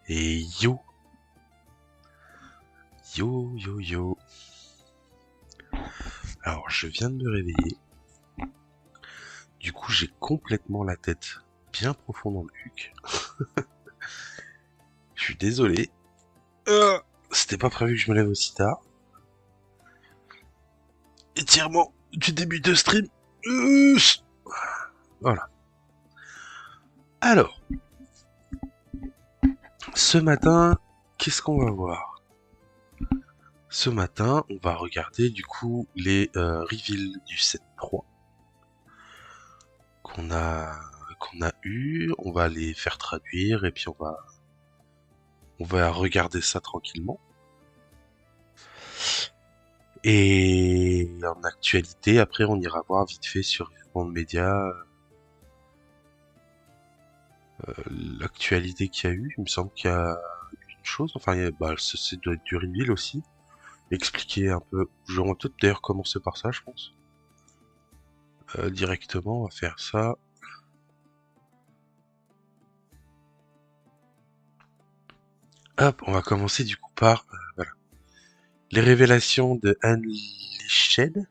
Et yo, yo. Alors, je viens de me réveiller. Du coup, j'ai complètement la tête bien profond dans le cul. Je suis désolé. C'était pas prévu que je me lève aussi tard. Étirement du début de stream. Voilà. Alors, ce matin, qu'est-ce qu'on va voir? Ce matin, on va regarder du coup les reveals du 7.3 qu'on a eu. On va les faire traduire et puis on va regarder ça tranquillement. Et en actualité, après, on ira voir vite fait sur Monde Média l'actualité qu'il y a eu. Il me semble qu'il y a une chose, enfin, c'est doit être du reveal aussi. Expliquer un peu. Je vais peut-être d'ailleurs commencer par ça, je pense. Directement, on va faire ça. Hop, on va commencer du coup par voilà. Les révélations de Unleashed.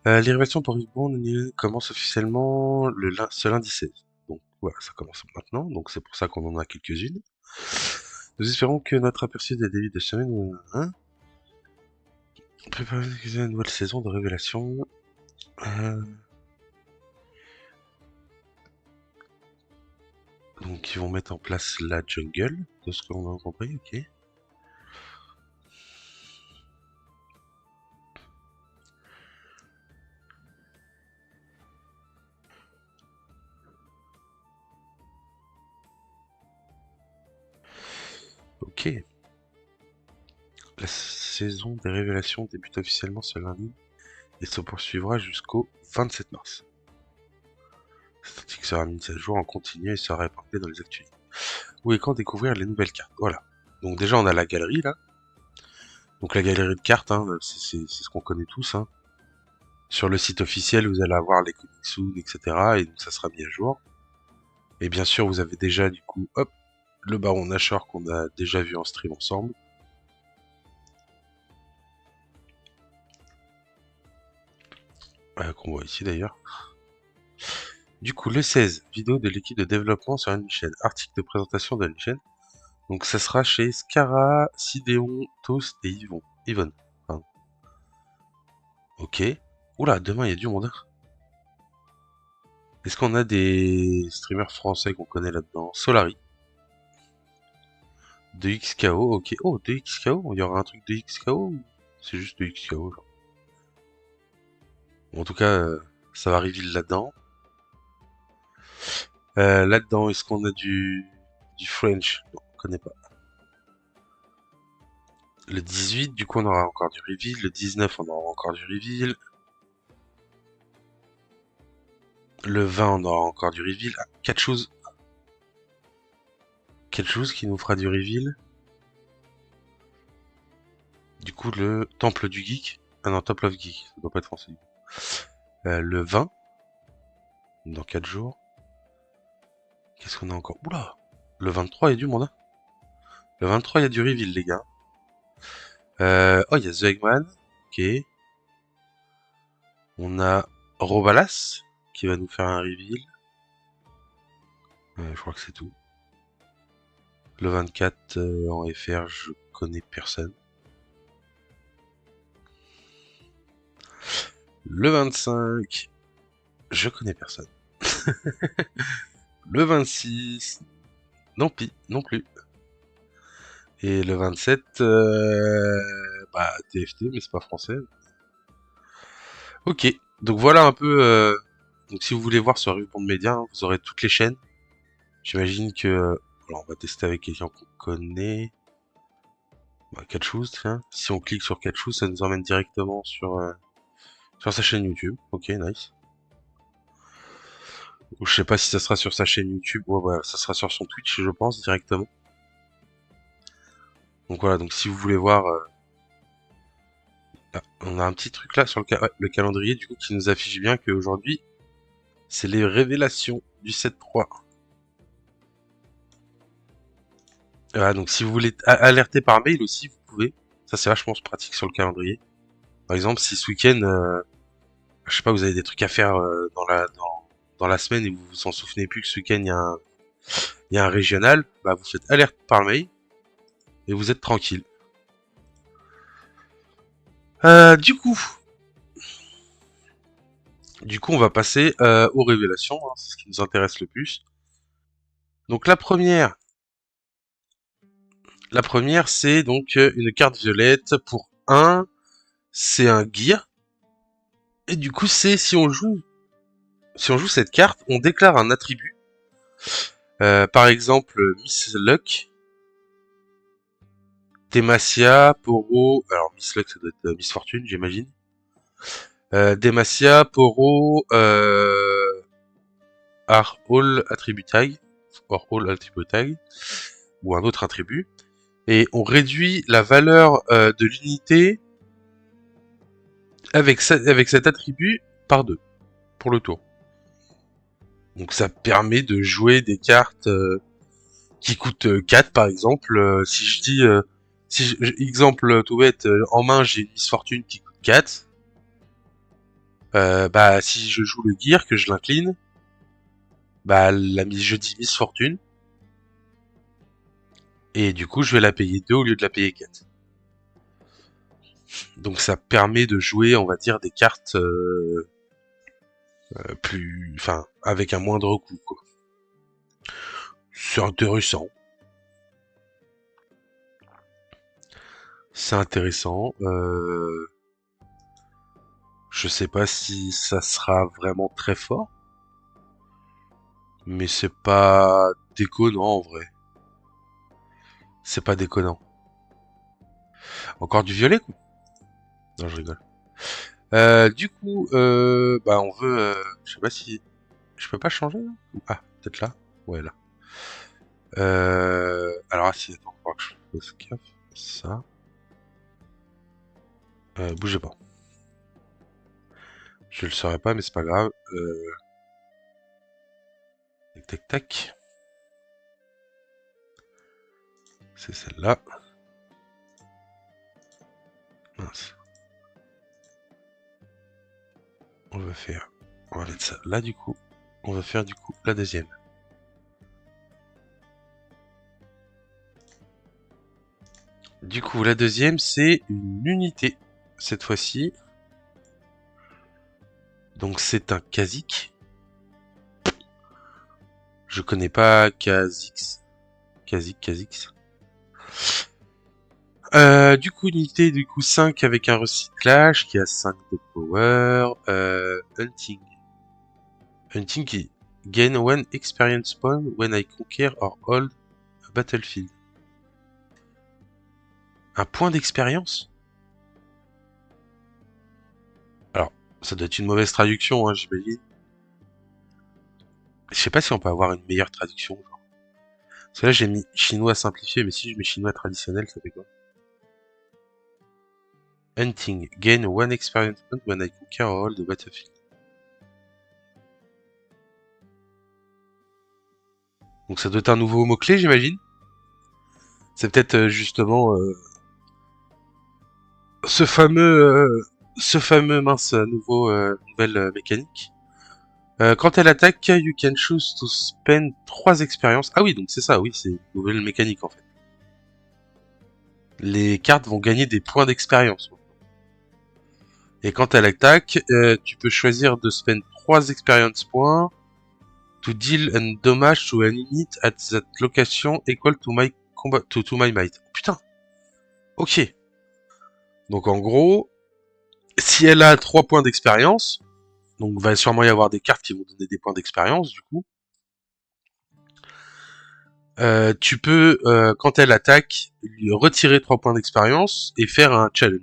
Les révélations pour Reborn commencent officiellement ce lundi 16. Donc voilà, ça commence maintenant, donc c'est pour ça qu'on en a quelques-unes. Nous espérons que notre aperçu des débuts de semaine prépare une nouvelle saison de révélations. Donc ils vont mettre en place la jungle, de ce que l'on a compris, ok. Ok. La saison des révélations débute officiellement ce lundi et se poursuivra jusqu'au 27 mars. Cet article sera mis à jour en continu et sera épinglé dans les actualités. Où et quand découvrir les nouvelles cartes. Voilà. Donc déjà on a la galerie là. Donc la galerie de cartes, hein, c'est ce qu'on connaît tous. Hein. Sur le site officiel, vous allez avoir les comics soon, etc. Et donc ça sera mis à jour. Et bien sûr, vous avez déjà du coup, hop, le Baron Nashor qu'on a déjà vu en stream ensemble. Qu'on voit ici d'ailleurs. Du coup, le 16, vidéo de l'équipe de développement sur Unleashed. Article de présentation de Unleashed. Donc ça sera chez Scara, Sidéon, Toast et Yvonne. Pardon. Ok. Oula, demain il y a du monde. Est-ce qu'on a des streamers français qu'on connaît là-dedans? Solari. De XKO, ok. Oh, de XKO, il y aura un truc de XKO ou c'est juste de XKO genre. Bon, en tout cas, ça va reveal là-dedans. Là-dedans, est-ce qu'on a du French? Non, on connaît pas. Le 18, du coup, on aura encore du reveal. Le 19, on aura encore du reveal. Le 20, on aura encore du reveal. Ah, 4 choses. 4 choses qui nous fera du reveal. Du coup, le Temple du Geek. Ah non, Temple of Geek. Ça doit pas être français. Le 20. Dans 4 jours. Qu'est-ce qu'on a encore? Oula! Le 23, il y a du monde. Hein. Le 23, il y a du reveal, les gars. Oh, il y a The Eggman. Ok. On a Robalas qui va nous faire un reveal. Je crois que c'est tout. Le 24 en FR, je connais personne. Le 25, je connais personne. Le 26, non plus. Et le 27, TFT, mais c'est pas français. Ok, donc voilà un peu. Donc si vous voulez voir sur Revue Média, hein, vous aurez toutes les chaînes. J'imagine que. Alors on va tester avec quelqu'un qu'on connaît. Catchous, tiens. Si on clique sur Catchous, ça nous emmène directement sur sa chaîne YouTube. Ok, nice. Ou je sais pas si ça sera sur sa chaîne YouTube. Ouais, bah, ça sera sur son Twitch, je pense, directement. Donc voilà, donc si vous voulez voir. On a un petit truc là sur le calendrier, du coup, qui nous affiche bien qu'aujourd'hui, c'est les révélations du 7.3. Voilà, donc si vous voulez alerter par mail aussi, vous pouvez. Ça, c'est vachement pratique sur le calendrier. Par exemple, si ce week-end, je sais pas, vous avez des trucs à faire dans la semaine et vous vous en souvenez plus que ce week-end, il y a un régional, bah vous faites alerte par mail et vous êtes tranquille. Du coup, on va passer aux révélations, hein, c'est ce qui nous intéresse le plus. Donc la première, c'est donc une carte violette pour 1, c'est un gear. Et du coup, c'est si on joue cette carte, on déclare un attribut. Par exemple, Miss Luck, Demacia, Poro. Alors Miss Luck, ça doit être Miss Fortune, j'imagine. Demacia, Poro, are all attribute tag, or all attribute tag, ou un autre attribut. Et on réduit la valeur de l'unité avec cet attribut par 2 pour le tour. Donc ça permet de jouer des cartes qui coûtent 4 par exemple. Si je dis, exemple tout bête, en main j'ai une Miss Fortune qui coûte 4. Bah si je joue le gear, que je l'incline, bah je dis Miss Fortune. Et du coup je vais la payer 2 au lieu de la payer 4. Donc ça permet de jouer, on va dire, des cartes plus, enfin, avec un moindre coût, quoi. C'est intéressant. C'est intéressant. Je sais pas si ça sera vraiment très fort, mais c'est pas déconnant en vrai. C'est pas déconnant. Encore du violet, quoi. Non, je rigole. Du coup, bah on veut, je sais pas si je peux pas changer là. Ah, peut-être là. Ouais, là. Alors, si, attends, faut que je fasse gaffe. Ça. Bougez pas. Je le saurais pas, mais c'est pas grave. Tac, tac, tac. C'est celle-là. Mince. On va mettre ça là du coup. On va faire du coup la deuxième. Du coup, la deuxième, c'est une unité. Cette fois-ci. Donc c'est un Kha'Zix. Je connais pas Kha'Zix. Kha'Zix. Du coup, unité, 5 avec un recyclage qui a 5 de power. Hunting. Hunting qui gain 1 experience point when I conquer or hold a battlefield. Un point d'expérience? Alors, ça doit être une mauvaise traduction, hein, j'imagine. Je sais pas si on peut avoir une meilleure traduction. Genre. Parce que là, j'ai mis chinois simplifié, mais si je mets chinois traditionnel, ça fait quoi? Hunting. Gain 1 experience point when I conquer or hold a battlefield. Donc ça doit être un nouveau mot-clé, j'imagine. C'est peut-être justement ce fameux mince nouvelle mécanique. Quand elle attaque, you can choose to spend 3 expériences. Ah oui, donc c'est ça, oui, c'est une nouvelle mécanique en fait. Les cartes vont gagner des points d'expérience. Et quand elle attaque, tu peux choisir de spend 3 experience points to deal un damage to an unit at that location equal to my combat to my might. Putain. Ok. Donc en gros, si elle a 3 points d'expérience, donc va sûrement y avoir des cartes qui vont donner des points d'expérience du coup. Tu peux, quand elle attaque, lui retirer 3 points d'expérience et faire un challenge.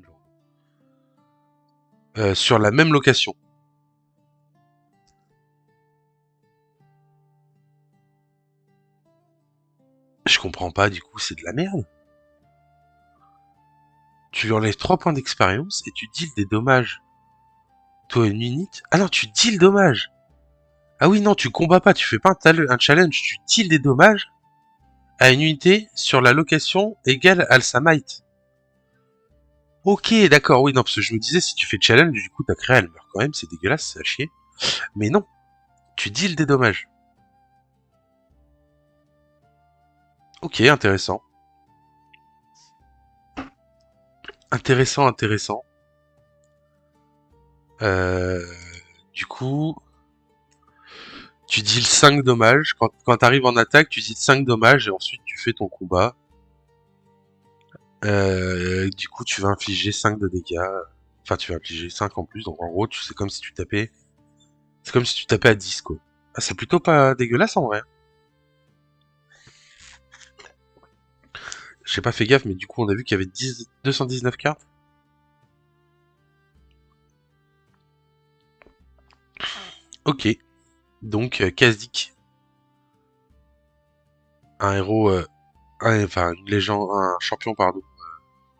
Sur la même location. Je comprends pas, du coup, c'est de la merde. Tu lui enlèves 3 points d'expérience et tu deals des dommages. Toi, une unit. Ah non, tu deals dommages. Ah oui, non, tu combats pas, tu fais pas un challenge, tu deals des dommages. à une unité sur la location égale à sa might. Ok, d'accord, oui, non, parce que je me disais, si tu fais challenge, du coup, ta créa, elle meurt quand même, c'est dégueulasse, c'est à chier. Mais non, tu deals des dommages. Ok, intéressant. Intéressant, intéressant. Euh, du coup, tu deals 5 dommages. Quand t'arrives en attaque, tu deals 5 dommages et ensuite tu fais ton combat. Du coup, tu vas infliger 5 de dégâts. Enfin, tu vas infliger 5 en plus. Donc, en gros, c'est comme si tu tapais. C'est comme si tu tapais à 10, quoi. Ah, c'est plutôt pas dégueulasse en vrai. J'ai pas fait gaffe, mais du coup, on a vu qu'il y avait 219 cartes. Ok. Donc, Kha'Zix. Un héros. Enfin, une légende. Un champion, pardon.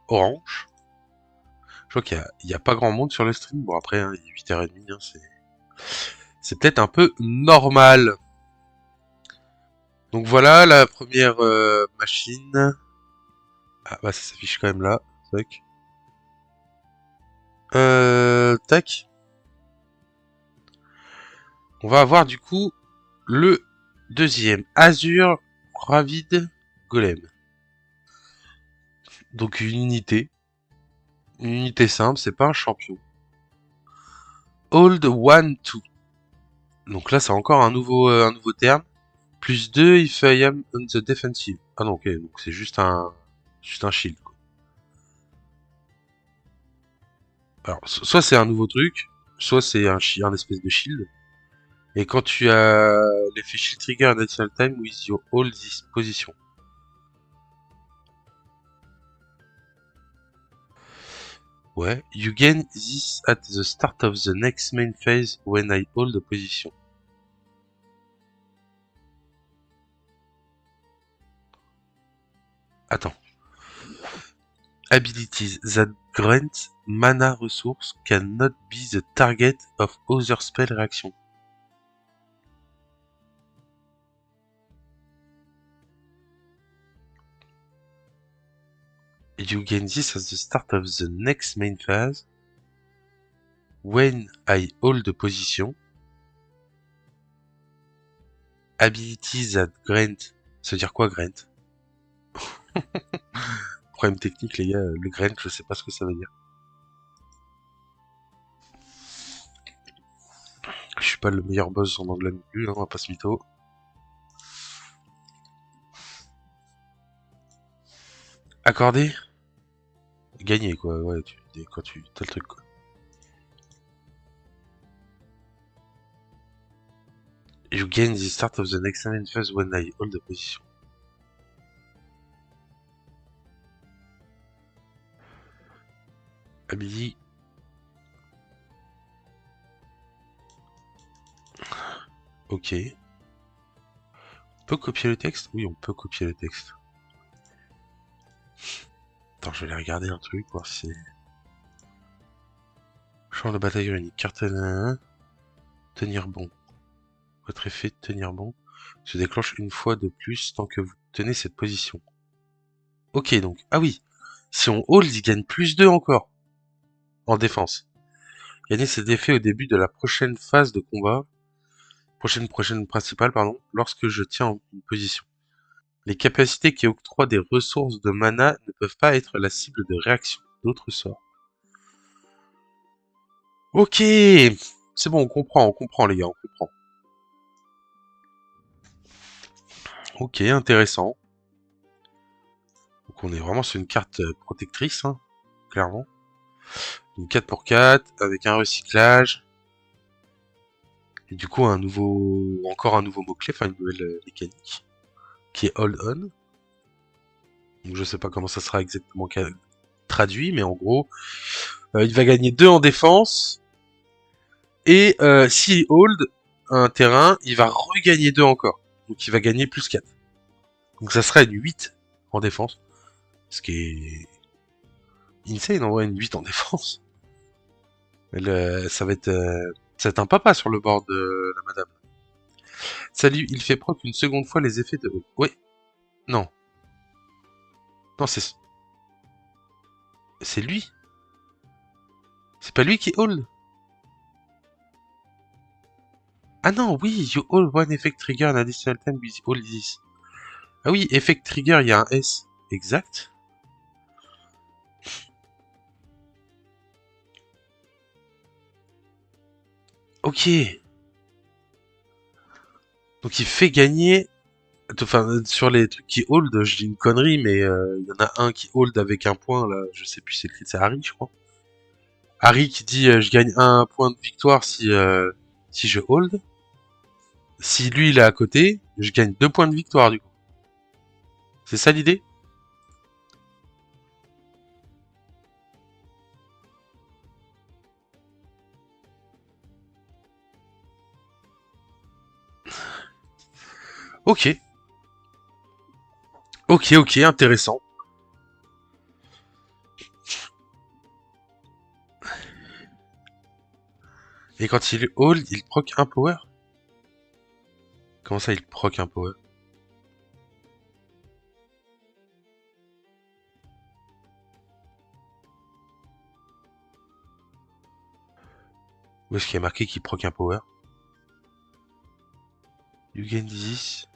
Orange. Je vois qu'il y a pas grand monde sur le stream. Bon, après, hein, il est 8h30. Hein, c'est peut-être un peu normal. Donc voilà la première machine. Ah bah ça s'affiche quand même là. Tac. Tac. On va avoir du coup le deuxième. Azure Ravid Golem. Donc une unité. Une unité simple, c'est pas un champion. Hold 1-2. Donc là c'est encore un nouveau terme. Plus 2 if I am on the defensive. Ah non ok, donc c'est juste un shield. Quoi. Alors soit c'est un nouveau truc, soit c'est un espèce de shield. Et quand tu as l'effet shield trigger and additional time with your hold this position. Ouais. You gain this at the start of the next main phase when I hold the position. Attends. Abilities that grant mana resource cannot be the target of other spell reaction. You gain this at the start of the next main phase when I hold the position. Abilities that grant. Ça veut dire quoi grant? Problème technique les gars, le grant je sais pas ce que ça veut dire. Je suis pas le meilleur boss en anglais non plus, hein, on va pas se mytho. Accordé? Gagné quoi, ouais, quand tu t'as le truc quoi. You gain the start of the next main phase when I hold the position. Ability. Ok. On peut copier le texte? Oui, on peut copier le texte. Attends, je vais aller regarder un truc, voir si... Champ de bataille unique. Carte 1. Tenir bon. Votre effet de tenir bon se déclenche une fois de plus tant que vous tenez cette position. Ok, donc... Ah oui. Si on hold, il gagne plus 2 encore. En défense. Gagner cet effet au début de la prochaine phase de combat. Prochaine principale, pardon. Lorsque je tiens en position. Les capacités qui octroient des ressources de mana ne peuvent pas être la cible de réaction d'autres sorts. Ok, c'est bon, on comprend les gars, on comprend. Ok, intéressant. Donc on est vraiment sur une carte protectrice, hein, clairement. Une 4 pour 4 avec un recyclage. Et du coup encore un nouveau mot-clé, enfin une nouvelle mécanique, qui est Hold On. Donc je sais pas comment ça sera exactement traduit, mais en gros, il va gagner 2 en défense. Et s'il hold un terrain, il va regagner 2 encore. Donc il va gagner plus 4. Donc ça sera une 8 en défense. Ce qui est insane en vrai, une 8 en défense. Ça va être un papa sur le bord de la madame. Salut, il fait proc une seconde fois les effets de... Ouais. Non. Non, c'est lui. C'est pas lui qui hold. Ah non, oui, you hold one effect trigger an additional time with all this. Ah oui, effect trigger, il y a un S. Exact. Ok. Donc il fait gagner. Enfin, sur les trucs qui hold, je dis une connerie, mais il y en a un qui hold avec un point, là. Je sais plus, c'est Harry, je crois. Harry qui dit je gagne un point de victoire si je hold. Si lui il est à côté, je gagne 2 points de victoire du coup. C'est ça l'idée? Ok. Ok, ok, intéressant. Et quand il hold, il proc un power? Comment ça il proc un power? Où est-ce qu'il y a marqué qu'il proc un power? You gain this.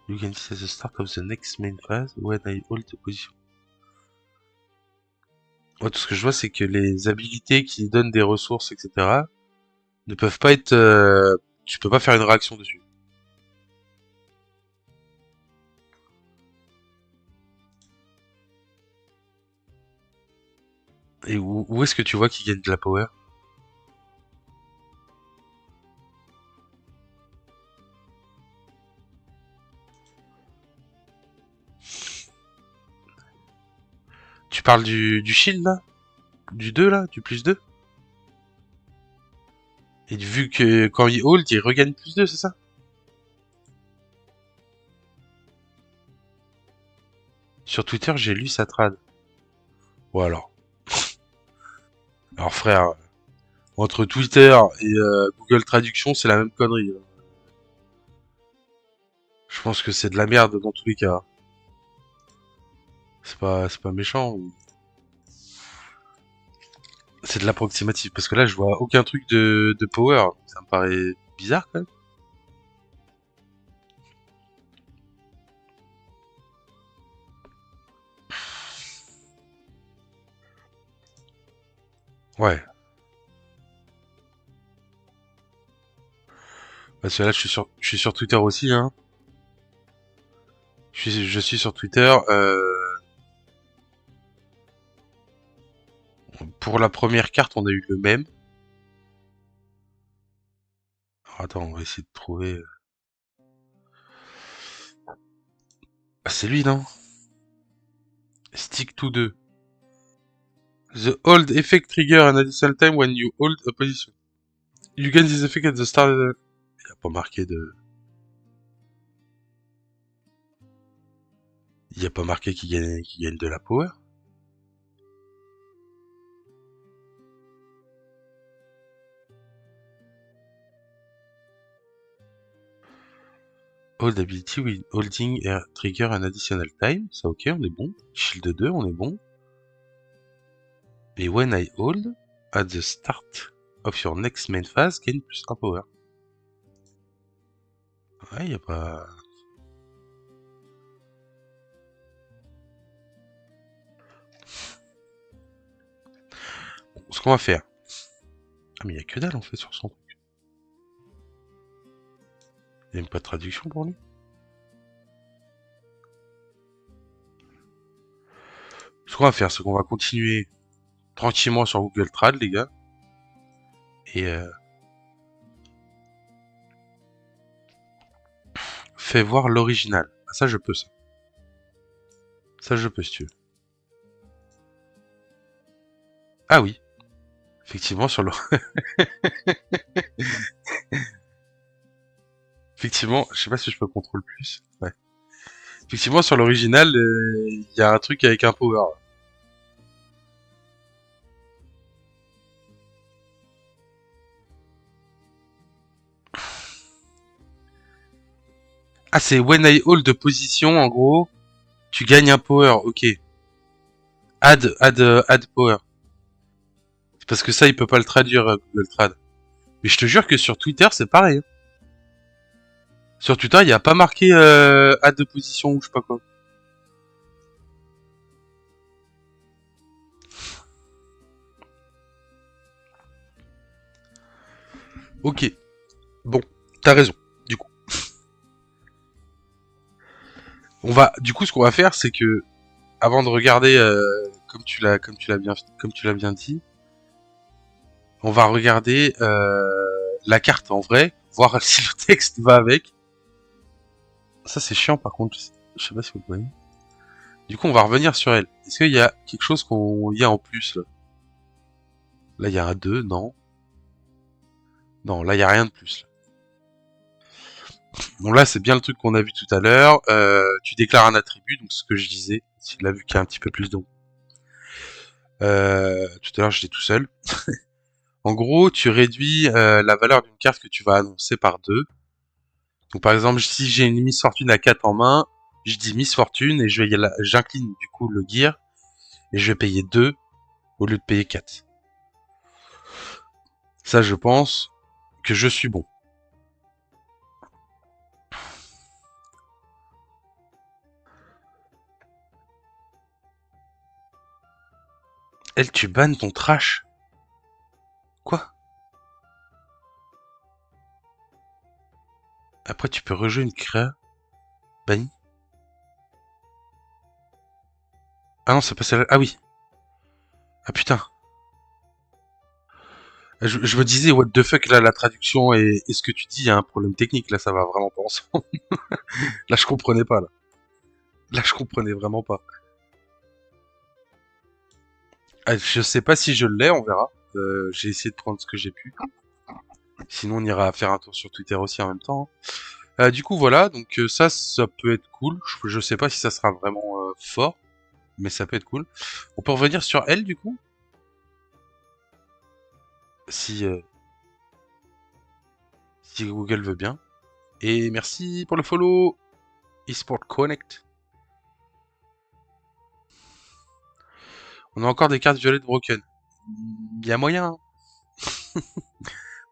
You gain this at the start of the next main phase when I hold the position. Moi, tout ce que je vois, c'est que les habilités qui donnent des ressources, etc., ne peuvent pas être... tu peux pas faire une réaction dessus. Et où est-ce que tu vois qu'il gagne de la power? Tu parles du shield, là? Du 2 là? Du plus 2? Et vu que quand il hold, il regagne plus 2, c'est ça? Sur Twitter, j'ai lu sa trad. Ou alors. Alors frère, entre Twitter et Google Traduction, c'est la même connerie. Je pense que c'est de la merde dans tous les cas. C'est pas méchant. C'est de l'approximatif. Parce que là, je vois aucun truc de power. Ça me paraît bizarre quand même. Ouais. Parce que là, je suis sur Twitter aussi, hein. Je suis sur Twitter. Pour la première carte, on a eu le même. Alors, attends, on va essayer de trouver. Ah, c'est lui, non? Stick to 2. The hold effect trigger an additional time when you hold a position. You gain this effect at the start. Il n'y a pas marqué de. Il n'y a pas marqué qu'il gagne de la power. Hold ability with holding air trigger an additional time. Ça, ok, on est bon. Shield 2, on est bon. Et when I hold, at the start of your next main phase, gain plus 1 power. Ouais, il n'y a pas. Bon, ce qu'on va faire. Ah, mais il n'y a que dalle en fait sur son truc. Il n'y a même pas de traduction pour lui. Ce qu'on va faire, c'est qu'on va continuer tranquillement sur Google Trad, les gars. Et fais voir l'original. Ah, ça, je peux, ça. Ça, je peux, si tu veux. Ah oui. Effectivement, sur le... Effectivement, je sais pas si je peux contrôler plus. Ouais. Effectivement, sur l'original, il y a un truc avec un power. Ah, c'est when I hold de position, en gros, tu gagnes un power, ok. Add power. C'est parce que ça, il peut pas le traduire, Google Trad. Mais je te jure que sur Twitter, c'est pareil, hein. Sur Twitter, il y a pas marqué add de position ou je sais pas quoi. Ok. Bon, t'as raison. Du coup, du coup, ce qu'on va faire, c'est que avant de regarder, comme tu l'as bien dit, on va regarder la carte en vrai, voir si le texte va avec. Ça, c'est chiant, par contre. Je sais pas si vous voyez. Du coup, on va revenir sur elle. Est-ce qu'il y a quelque chose qu'on y a en plus là? Là, il y a un 2, non. Non, là, il y a rien de plus. Là. Donc là, c'est bien le truc qu'on a vu tout à l'heure. Tu déclares un attribut, donc ce que je disais. S'il a vu qu'il y a un petit peu plus donc. Tout à l'heure, j'étais tout seul. En gros, tu réduis la valeur d'une carte que tu vas annoncer par 2. Donc par exemple, si j'ai une Miss Fortune à 4 en main, je dis Miss Fortune et j'incline du coup le gear et je vais payer 2 au lieu de payer 4. Ça, je pense que je suis bon. Elle, tu bannes ton trash. Quoi? Après, tu peux rejouer une créa bannie. Ah non, c'est pas celle-là. Ah oui. Ah putain. Je me disais, what the fuck, là, la traduction et ce que tu dis, il y a un problème technique. Là, ça va vraiment pas ensemble. Là, je comprenais pas, là. Là, je comprenais vraiment pas. Ah, je sais pas si je l'ai, on verra. J'ai essayé de prendre ce que j'ai pu. Sinon, on ira faire un tour sur Twitter aussi en même temps. Du coup, voilà. Donc ça peut être cool. Je sais pas si ça sera vraiment fort, mais ça peut être cool. On peut revenir sur elle, du coup, si si Google veut bien. Et merci pour le follow, eSport Connect. On a encore des cartes violettes broken. Il y a moyen. Hein.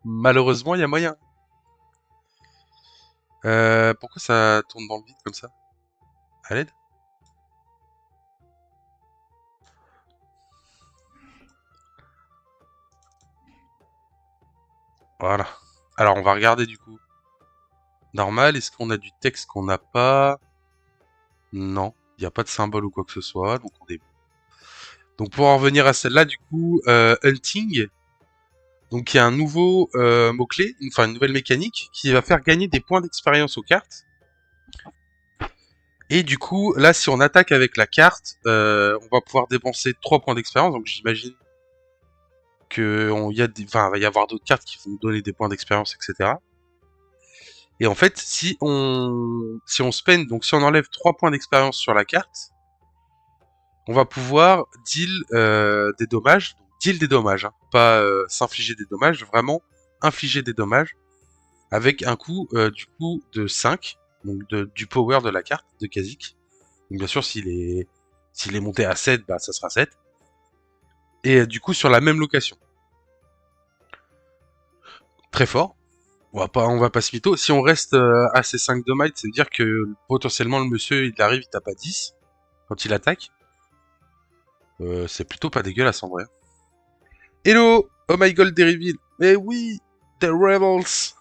Malheureusement, il y a moyen. Pourquoi ça tourne dans le vide comme ça? À l'aide? Voilà. Alors, on va regarder du coup. Normal, est-ce qu'on a du texte qu'on n'a pas? Non, il n'y a pas de symbole ou quoi que ce soit, donc on est bon. Donc pour en revenir à celle-là, du coup, Hunting, donc il y a un nouveau mot-clé, enfin une nouvelle mécanique, qui va faire gagner des points d'expérience aux cartes. Et du coup, là, si on attaque avec la carte, on va pouvoir dépenser 3 points d'expérience, donc j'imagine que va y avoir d'autres cartes qui vont nous donner des points d'expérience, etc. Et en fait, si on spend, donc si on enlève 3 points d'expérience sur la carte, on va pouvoir deal des dommages. Donc, deal des dommages, hein, pas s'infliger des dommages, vraiment infliger des dommages avec un coût du coup de 5, donc du power de la carte de Kha'Zix. Donc bien sûr, s'il est monté à 7, bah ça sera 7. Et du coup sur la même location. Très fort. On va pas se mytho. Si on reste à ces 5 de might, ça veut dire que potentiellement le monsieur il arrive, il tape à 10 quand il attaque. C'est plutôt pas dégueulasse en vrai. Hello! Oh my god, des reveals! Mais oui! Des Rebels!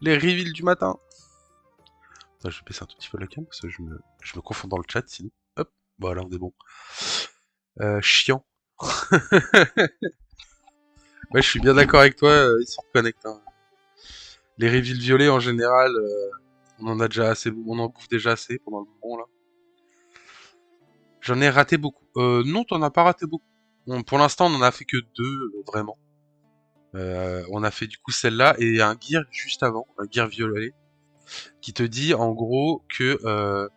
Les reveals du matin! Attends, je vais baisser un tout petit peu la cam parce que je me confonds dans le chat sinon. Hop! Voilà, on est bon. Chiant. Ouais, je suis bien d'accord avec toi, ils se reconnectent. Hein. Les reveals violets en général, on en a déjà assez, on en bouffe déjà assez pendant le moment là. J'en ai raté beaucoup. Non, t'en as pas raté beaucoup. Pour l'instant, on en a fait que 2, vraiment. On a fait du coup celle-là et un gear juste avant, un gear violet, qui te dit en gros que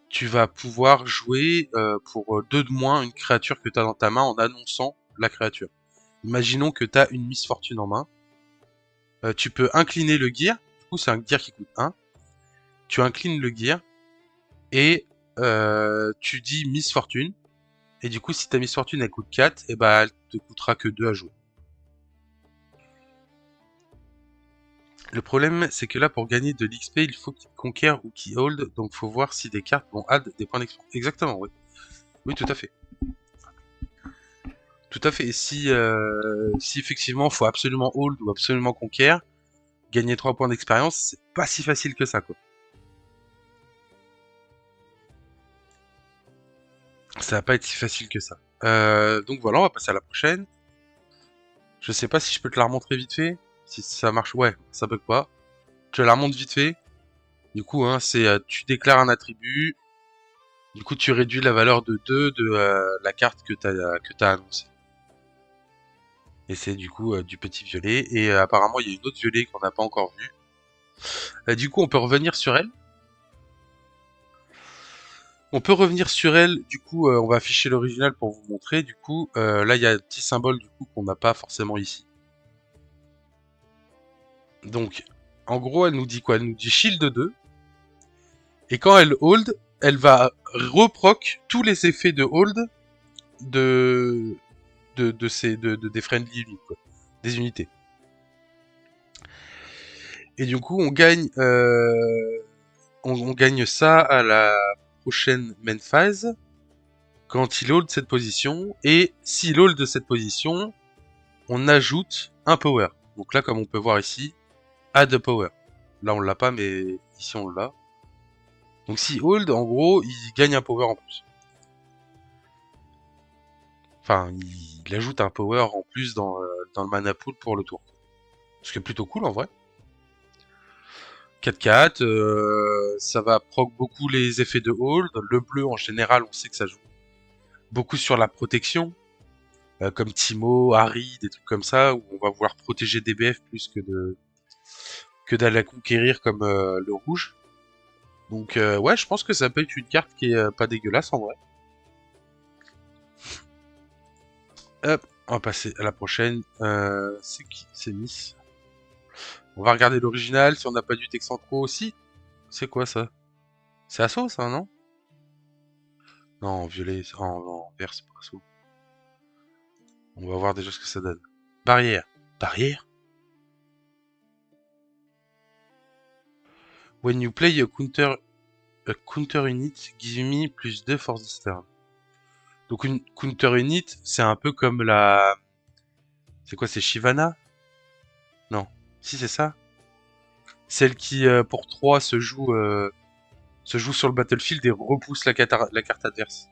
tu vas pouvoir jouer pour 2 de moins une créature que tu as dans ta main en annonçant la créature. Imaginons que tu as une Miss Fortune en main. Tu peux incliner le gear, du coup c'est un gear qui coûte 1, tu inclines le gear et tu dis Miss Fortune. Et du coup, si ta Miss Fortune elle coûte 4, et bah elle te coûtera que 2 à jouer. Le problème, c'est que là, pour gagner de l'XP, il faut qu'il conquiert ou qu'il hold, donc faut voir si des cartes vont add des points d'expérience. Exactement, oui. Oui, tout à fait. Tout à fait. Et si effectivement, faut absolument hold ou absolument conquérir, gagner 3 points d'expérience, c'est pas si facile que ça, quoi. Ça va pas être si facile que ça. Donc voilà, on va passer à la prochaine. Je sais pas si je peux te la remontrer vite fait. Si ça marche, ouais, ça bug pas. Je la remonte vite fait. Du coup, hein, c'est tu déclares un attribut. Du coup, tu réduis la valeur de 2 de la carte que t'as annoncée. Et c'est du coup du petit violet. Et apparemment, il y a une autre violet qu'on n'a pas encore vue. Du coup, on peut revenir sur elle. On peut revenir sur elle. Du coup, on va afficher l'original pour vous montrer. Du coup, là, il y a un petit symbole du coup qu'on n'a pas forcément ici. Donc, en gros, elle nous dit quoi? Elle nous dit shield 2. Et quand elle hold, elle va reproc tous les effets de hold de des friendly units, quoi, des unités. Et du coup, on gagne ça à la prochaine main phase quand il hold cette position. Et s'il hold de cette position, on ajoute un power. Donc là, comme on peut voir ici, add a power. Là, on l'a pas, mais ici on l'a. Donc si hold, en gros, il gagne un power en plus. Enfin, il ajoute un power en plus dans le mana pool pour le tour. Ce qui est plutôt cool en vrai. 4-4, ça va proc beaucoup les effets de hold. Le bleu, en général, on sait que ça joue beaucoup sur la protection. Comme Timo, Harry, des trucs comme ça, où on va vouloir protéger DBF plus que d'aller la conquérir comme le rouge. Donc ouais, je pense que ça peut être une carte qui est pas dégueulasse en vrai. Hop, on va passer à la prochaine. C'est qui? C'est Miss. On va regarder l'original, si on n'a pas du Texantro aussi. C'est quoi ça? C'est Asso ça, non? Non, violet, en vert, c'est pas Asso. On va voir déjà ce que ça donne. Barrière. Barrière? When you play a counter unit, give me plus 2 for this turn. Donc une counter unit, c'est un peu comme la... C'est quoi, c'est Shyvana? Non. Si, c'est ça? Celle qui, pour 3, se joue sur le battlefield et repousse la carte adverse.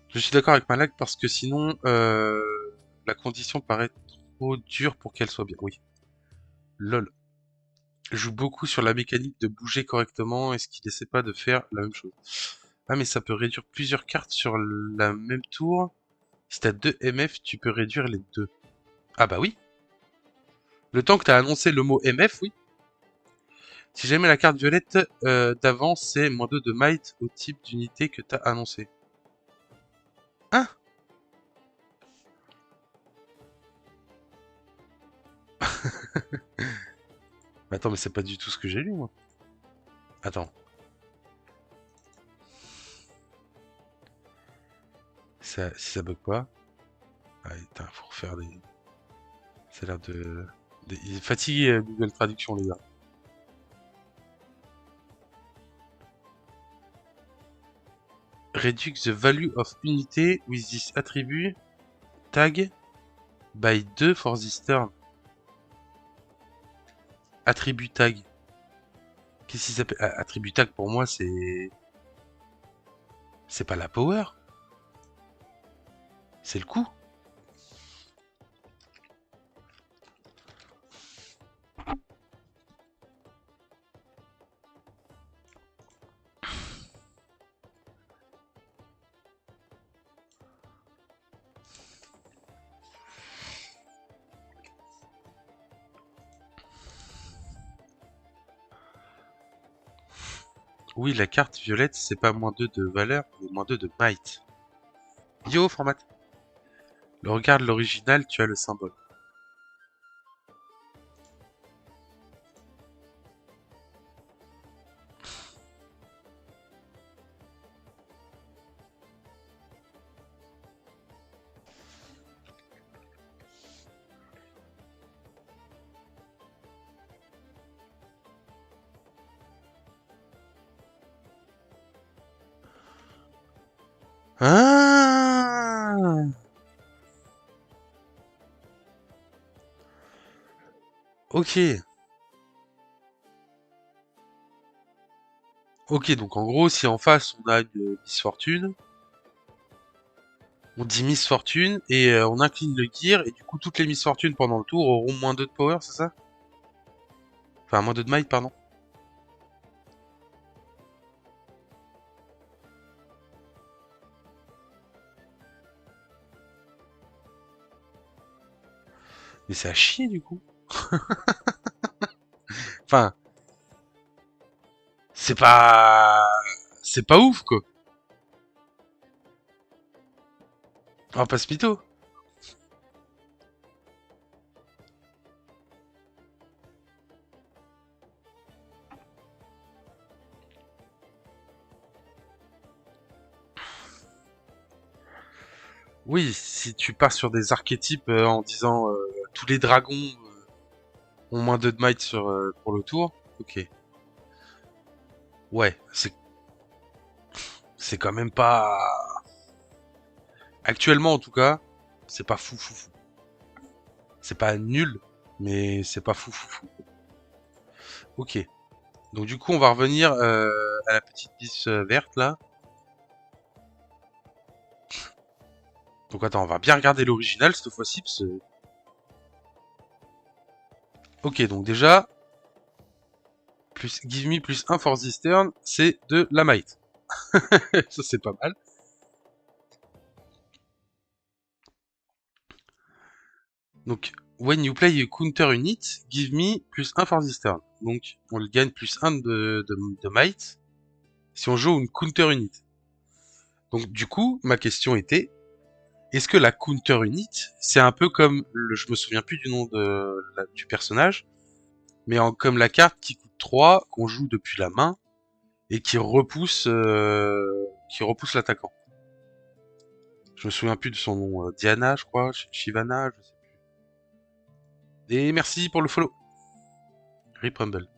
Je suis d'accord avec Malak parce que sinon, la condition paraît trop dure pour qu'elle soit bien. Oui. Lol. Joue beaucoup sur la mécanique de bouger correctement et ce qui n'essaie pas de faire la même chose. Ah, mais ça peut réduire plusieurs cartes sur la même tour. Si t'as 2 MF, tu peux réduire les deux. Ah bah oui. Le temps que t'as annoncé le mot MF, oui. Si jamais la carte violette d'avant, c'est -2 de might au type d'unité que t'as annoncé. Hein? Attends, mais c'est pas du tout ce que j'ai lu, moi. Attends. Si ça bug pas. Ah, putain, faut refaire des... Ça a l'air de... Il est fatigué, Google Traduction, les gars. Reduce the value of unity with this attribute tag by 2 for this turn. Attribut tag. Qu'est-ce qu'il s'appelle? Attribut tag pour moi c'est... C'est pas la power. C'est le coup. Oui, la carte violette, c'est pas -2 de valeur, mais -2 de might. Yo, format. Regarde l'original, tu as le symbole. Ok. Ok, donc en gros, si en face on a une Miss Fortune, on dit Miss Fortune et on incline le gear et du coup toutes les Miss Fortune pendant le tour auront moins 2 de power, c'est ça? Enfin, moins 2 de might, pardon. Mais c'est à chier du coup. Enfin, c'est pas... C'est pas ouf quoi. On va pas se mytho. Oui, si tu pars sur des archétypes en disant tous les dragons ont moins 2 de might sur, pour le tour, ok. Ouais, c'est quand même pas... Actuellement en tout cas, c'est pas fou fou fou. C'est pas nul, mais c'est pas fou fou fou. Ok. Donc du coup, on va revenir à la petite vis verte là. Donc attends, on va bien regarder l'original cette fois-ci. Ok, donc déjà, plus give me plus 1 for this turn, c'est de la might. Ça c'est pas mal. Donc, when you play a counter unit, give me plus 1 for this turn. Donc, on le gagne plus 1 de might si on joue une counter unit. Donc, du coup, ma question était, est-ce que la counter unit, c'est un peu comme, je me souviens plus du nom du personnage, mais comme la carte qui coûte 3, qu'on joue depuis la main, et qui repousse l'attaquant. Je me souviens plus de son nom, Diana, je crois, Shivana, je sais plus. Et merci pour le follow. Rip Rumble.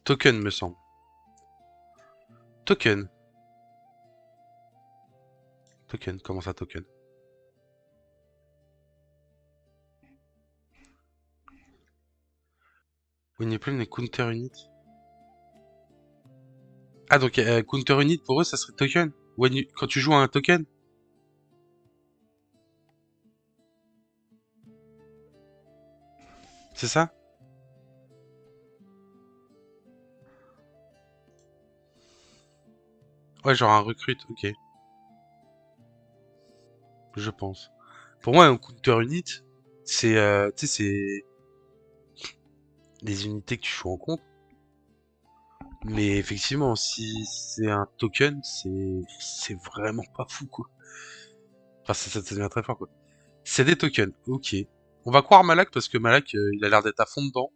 Token, me semble. Token. Token, comment ça, token? When you play a counter unit. Ah, donc counter unit pour eux, ça serait token. Quand tu joues à un token, c'est ça? Ouais, genre un recrute, ok, je pense. Pour moi, un counter unit, tu sais, c'est des unités que tu joues en compte. Mais effectivement, si c'est un token, c'est vraiment pas fou, quoi. Enfin, ça devient très fort, quoi. C'est des tokens, ok. On va croire Malak parce que Malak, il a l'air d'être à fond dedans.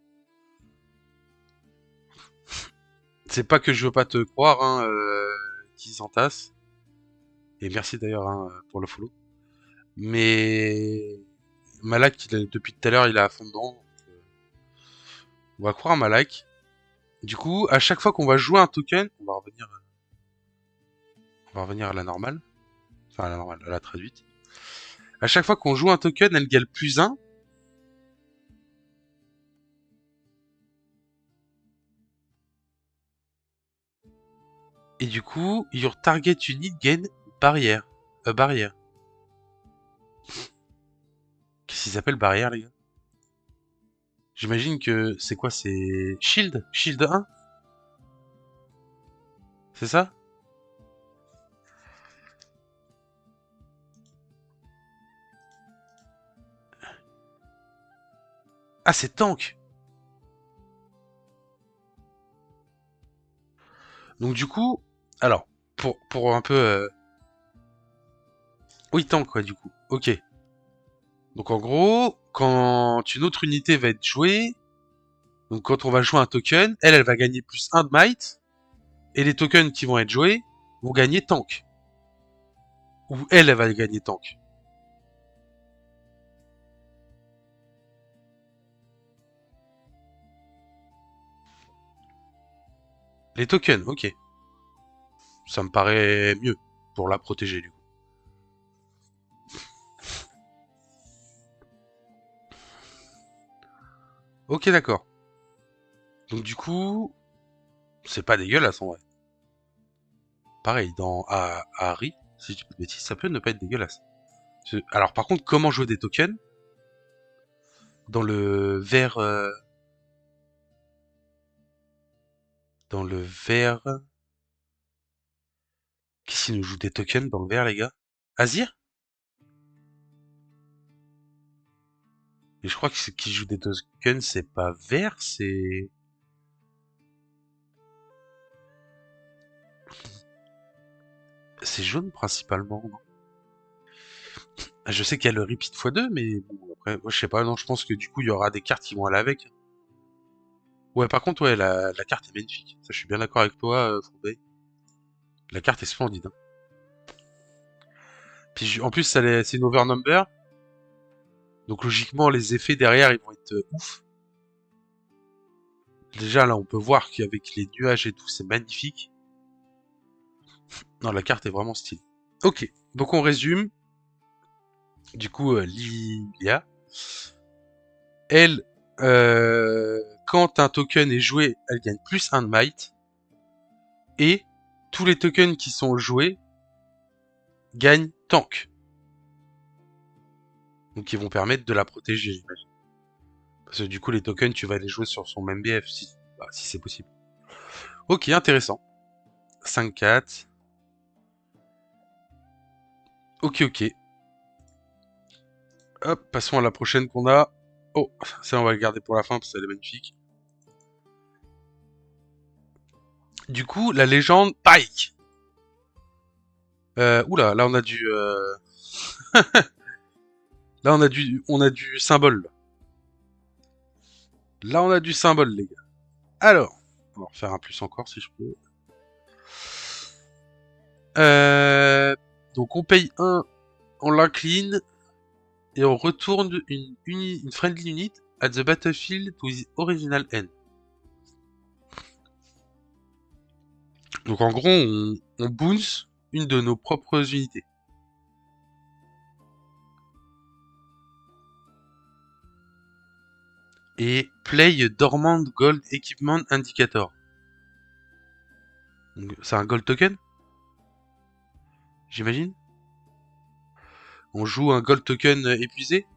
C'est pas que je veux pas te croire, hein, qu'ils s'entassent. Et merci d'ailleurs hein, pour le follow. Mais Malak, depuis tout à l'heure, il est à fond dedans. On va croire Malak. Du coup, à chaque fois qu'on va jouer un token, on va revenir à la normale. Enfin, à la normale, à la traduite. À chaque fois qu'on joue un token, elle gagne plus 1. Et du coup, your target unit gain barrière. Barrière. Qu'est-ce qu'ils appellent barrière, les gars? J'imagine que c'est quoi? C'est shield? Shield 1? C'est ça? Ah, c'est tank! Donc du coup, alors, pour un peu... Oui, tank, quoi, du coup. Ok. Donc en gros, quand une autre unité va être jouée, donc quand on va jouer un token, elle va gagner plus 1 de might, et les tokens qui vont être joués vont gagner tank. Ou elle va gagner tank. Les tokens, ok. Ça me paraît mieux. pour la protéger, du coup. Ok, d'accord. Donc du coup, c'est pas dégueulasse en vrai. Pareil, à Harry, si je dis pas de bêtises, ça peut ne pas être dégueulasse. Alors par contre, comment jouer des tokens dans le vert, dans le vert. Qu'est-ce qui nous joue des tokens dans le vert, les gars? Azir? Et je crois que ce qui joue des tokens, c'est pas vert, c'est jaune principalement, non? Ah, je sais qu'il y a le repeat x2, mais bon, après, moi, je sais pas, non, je pense que du coup, il y aura des cartes qui vont aller avec. Ouais, par contre, ouais, la carte est magnifique. Ça, je suis bien d'accord avec toi, Froubey. La carte est splendide, hein. Puis, en plus, c'est une overnumber. Donc, logiquement, les effets derrière, ils vont être ouf. Déjà, là, on peut voir qu'avec les nuages et tout, c'est magnifique. Non, la carte est vraiment stylée. Ok, donc on résume. Du coup, Lilia, elle, quand un token est joué, elle gagne plus 1 de might. Et tous les tokens qui sont joués gagnent tank. Donc ils vont permettre de la protéger, j'imagine. Parce que du coup, les tokens, tu vas les jouer sur son même BF, si c'est possible. Ok, intéressant. 5-4. Ok, ok. Hop, passons à la prochaine qu'on a. Oh, ça on va le garder pour la fin parce qu'elle est magnifique. Du coup, la légende Pike. Oula, là on a du... Là on a du symbole. Là on a du symbole, les gars. Alors, on va refaire un plus encore si je peux. Donc on paye 1, on l'incline, et on retourne une friendly unit at the battlefield with original end. Donc en gros, on bounce une de nos propres unités. Et play Dormant Gold Equipment Indicator. C'est un gold token, j'imagine. On joue un gold token épuisé.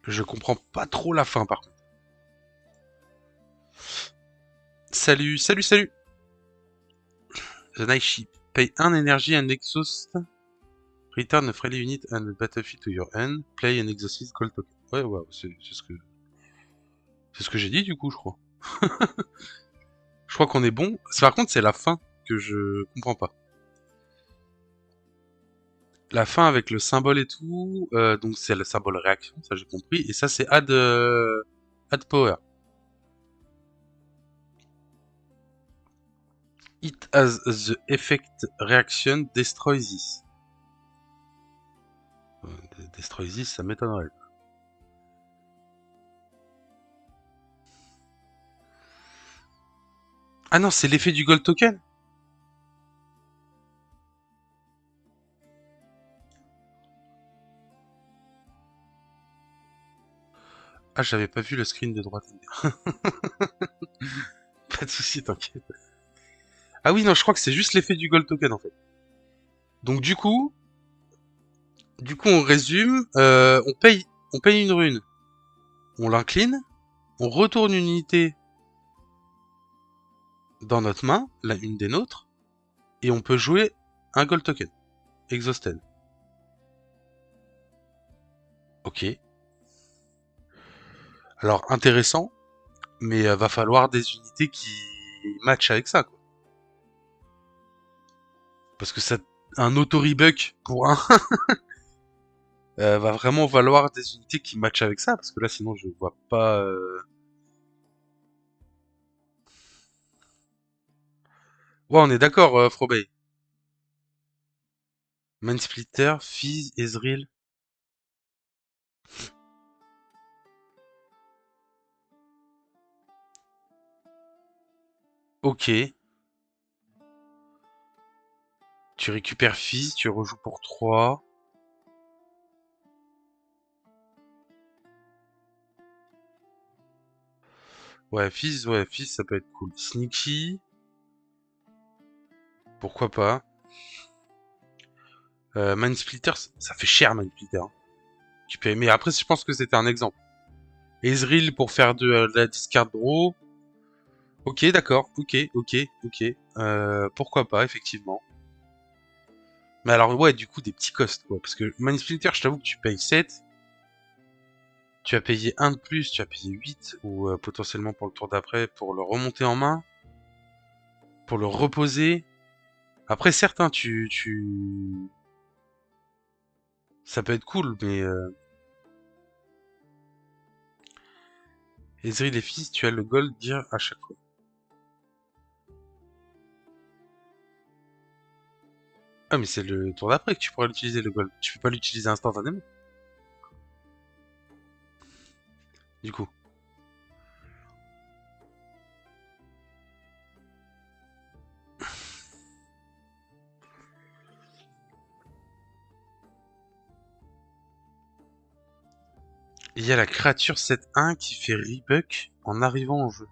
Je comprends pas trop la fin par contre. Salut, salut, salut. The Night Ship. Pay 1 énergie and exhaust. Return a friendly unit and a battlefield to your hand. Play an exhausted gold token. Ouais, ouais, c'est ce que j'ai dit du coup, je crois. Je crois qu'on est bon. Par contre, c'est la fin que je comprends pas. La fin avec le symbole et tout, donc c'est le symbole réaction, ça j'ai compris. Et ça c'est add power. It has the effect reaction destroy this. Destroy this, ça m'étonnerait. Ah non, c'est l'effet du gold token. Ah, j'avais pas vu le screen de droite. Pas de soucis, t'inquiète. Ah oui, non, je crois que c'est juste l'effet du gold token en fait. Donc du coup, on résume. On paye une rune. On l'incline. On retourne une unité dans notre main, une des nôtres, et on peut jouer un gold token. Exhausted. Ok. Alors intéressant, mais va falloir des unités qui matchent avec ça, quoi. Parce que ça, un auto-rebuck pour un va vraiment valoir des unités qui matchent avec ça, parce que là sinon je vois pas. Ouais, on est d'accord, Frobey. Mansplitter, Fizz, Ezreal. Ok. Tu récupères Fizz, tu rejoues pour 3. Ouais, Fizz, ça peut être cool. Sneaky, pourquoi pas. Mansplitter, ça fait cher, Mansplitter. Tu peux... Mais après, je pense que c'était un exemple. Ezreal pour faire de la discard draw. Ok, d'accord. Ok. Pourquoi pas, effectivement. Mais alors, ouais, du coup, des petits costs, quoi. Parce que Mansplitter, je t'avoue que tu payes 7. Tu as payé 1 de plus, tu as payé 8. Ou potentiellement pour le tour d'après, pour le remonter en main. Pour le reposer. Après, certains, ça peut être cool, mais... Ezreal et Fizz, tu as le gold dire à chaque fois. Ah, mais c'est le tour d'après que tu pourras l'utiliser, le gold. Tu peux pas l'utiliser instantanément, du coup. Il y a la créature 7-1 qui fait rebuck en arrivant en jeu.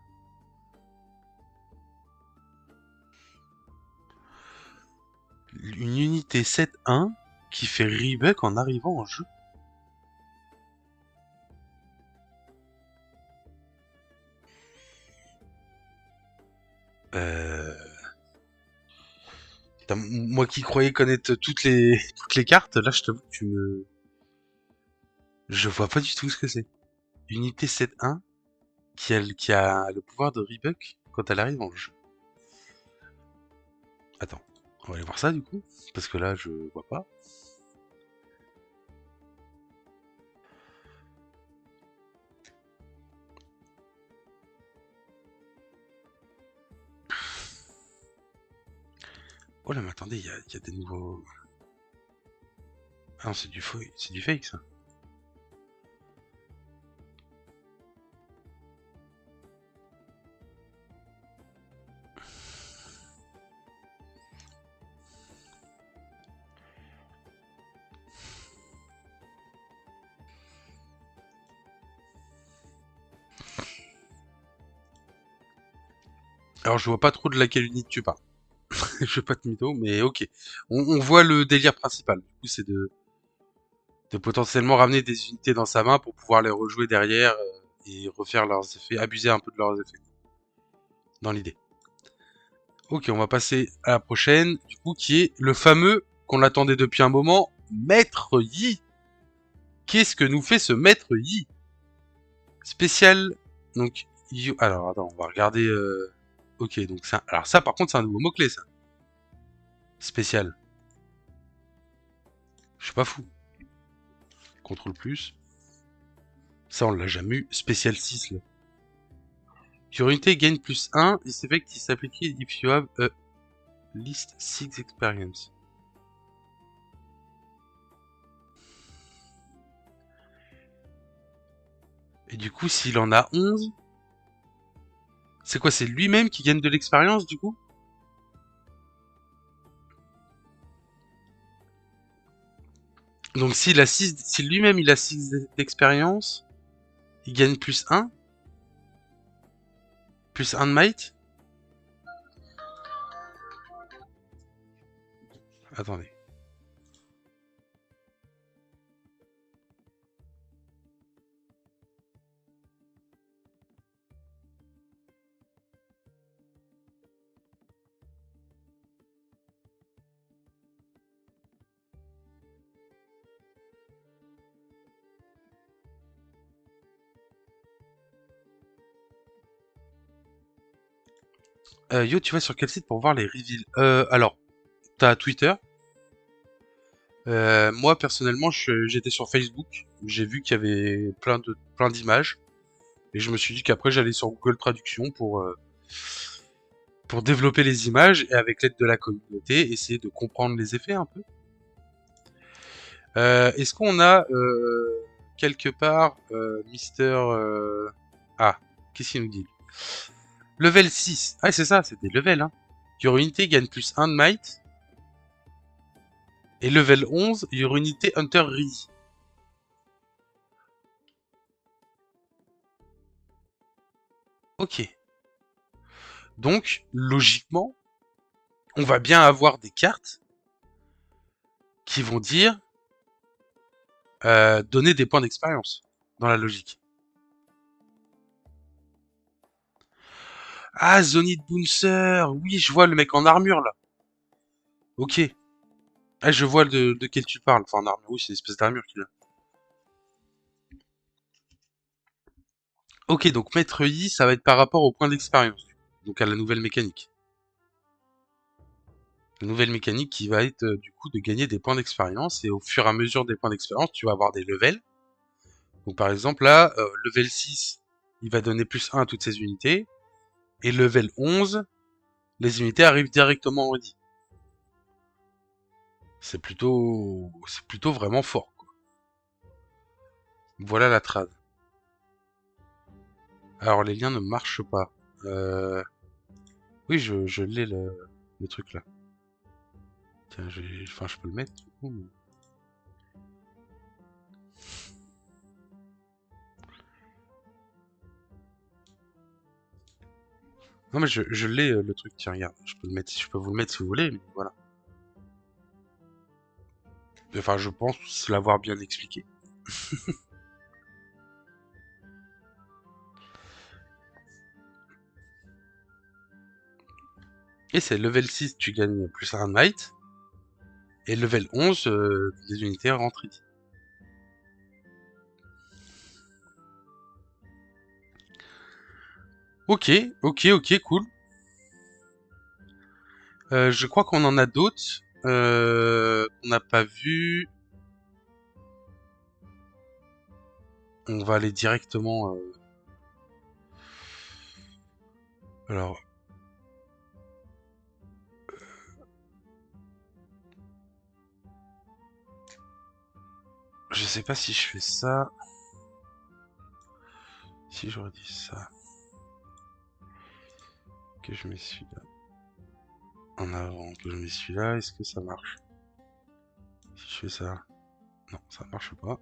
Une unité 7-1 qui fait rebuck en arrivant en jeu. Euh... Putain, moi qui croyais connaître toutes les cartes, là je t'avoue que tu me... Je vois pas du tout ce que c'est. Unité 7-1 qui a le pouvoir de rebuck quand elle arrive en jeu. Attends, on va aller voir ça du coup, parce que là je vois pas. Oh là, mais attendez, il y a des nouveaux... Ah non, c'est du fake ça. Alors je vois pas trop de laquelle unité tu parles. Je veux pas te mytho, mais ok. On voit le délire principal. Du coup, c'est de potentiellement ramener des unités dans sa main pour pouvoir les rejouer derrière et refaire leurs effets, abuser un peu de leurs effets, dans l'idée. Ok, on va passer à la prochaine, du coup, qui est le fameux, qu'on attendait depuis un moment, Maître Yi. Qu'est-ce que nous fait ce Maître Yi? Spécial, donc, alors attends, on va regarder... Ok, donc ça... Alors ça, par contre, c'est un nouveau mot-clé, ça. Spécial. Je suis pas fou. Contrôle plus. Ça, on l'a jamais eu. Spécial 6, là. Your unity gain plus 1. This effect is applied if you have a list 6 experience. Et du coup, s'il en a 11... C'est quoi, c'est lui-même qui gagne de l'expérience, du coup? Donc s'il a 6... Si lui-même il a 6 d'expérience, il gagne plus 1? Plus 1 de might? Attendez. Yo, tu vas sur quel site pour voir les reveals? Alors, t'as Twitter. Moi, personnellement, j'étais sur Facebook. J'ai vu qu'il y avait plein d'images. Et je me suis dit qu'après, j'allais sur Google Traduction pour développer les images et avec l'aide de la communauté, essayer de comprendre les effets un peu. Est-ce qu'on a quelque part Mister... Ah, qu'est-ce qu'il nous dit? Level 6. Ah, c'est ça, c'est des levels. Hein. Your unité gagne plus 1 de might. Et level 11, your unité Hunter Ready. Ok. Donc, logiquement, on va bien avoir des cartes qui vont dire donner des points d'expérience dans la logique. Ah, Zonid Bouncer. Oui, je vois le mec en armure là. Ok. Ah, je vois de quel tu parles. Enfin, en armure. Oui, c'est une espèce d'armure qu'il a. Ok, donc Maître Yi, ça va être par rapport au point d'expérience. Donc à la nouvelle mécanique. La nouvelle mécanique qui va être du coup de gagner des points d'expérience. Et au fur et à mesure des points d'expérience, tu vas avoir des levels. Donc par exemple là, level 6, il va donner plus 1 à toutes ses unités. Et level 11, les unités arrivent directement en ready. C'est plutôt vraiment fort, quoi. Voilà la trad. Alors les liens ne marchent pas. Euh... Oui, je l'ai le truc là. Tiens, enfin, je peux le mettre du coup. Non mais je l'ai le truc. Tiens, regarde, je peux le mettre. Je peux vous le mettre si vous voulez. Mais voilà. Enfin, je pense l'avoir bien expliqué. Et c'est level 6, tu gagnes plus un might. Et level 11, les unités rentrent. Ok, ok, cool. Je crois qu'on en a d'autres. On n'a pas vu. On va aller directement. Alors, je sais pas si je fais ça. Si j'aurais dit ça. Que je mets celui-là en avant, que je mets celui-là, est-ce que ça marche? Si je fais ça. Non, ça marche pas.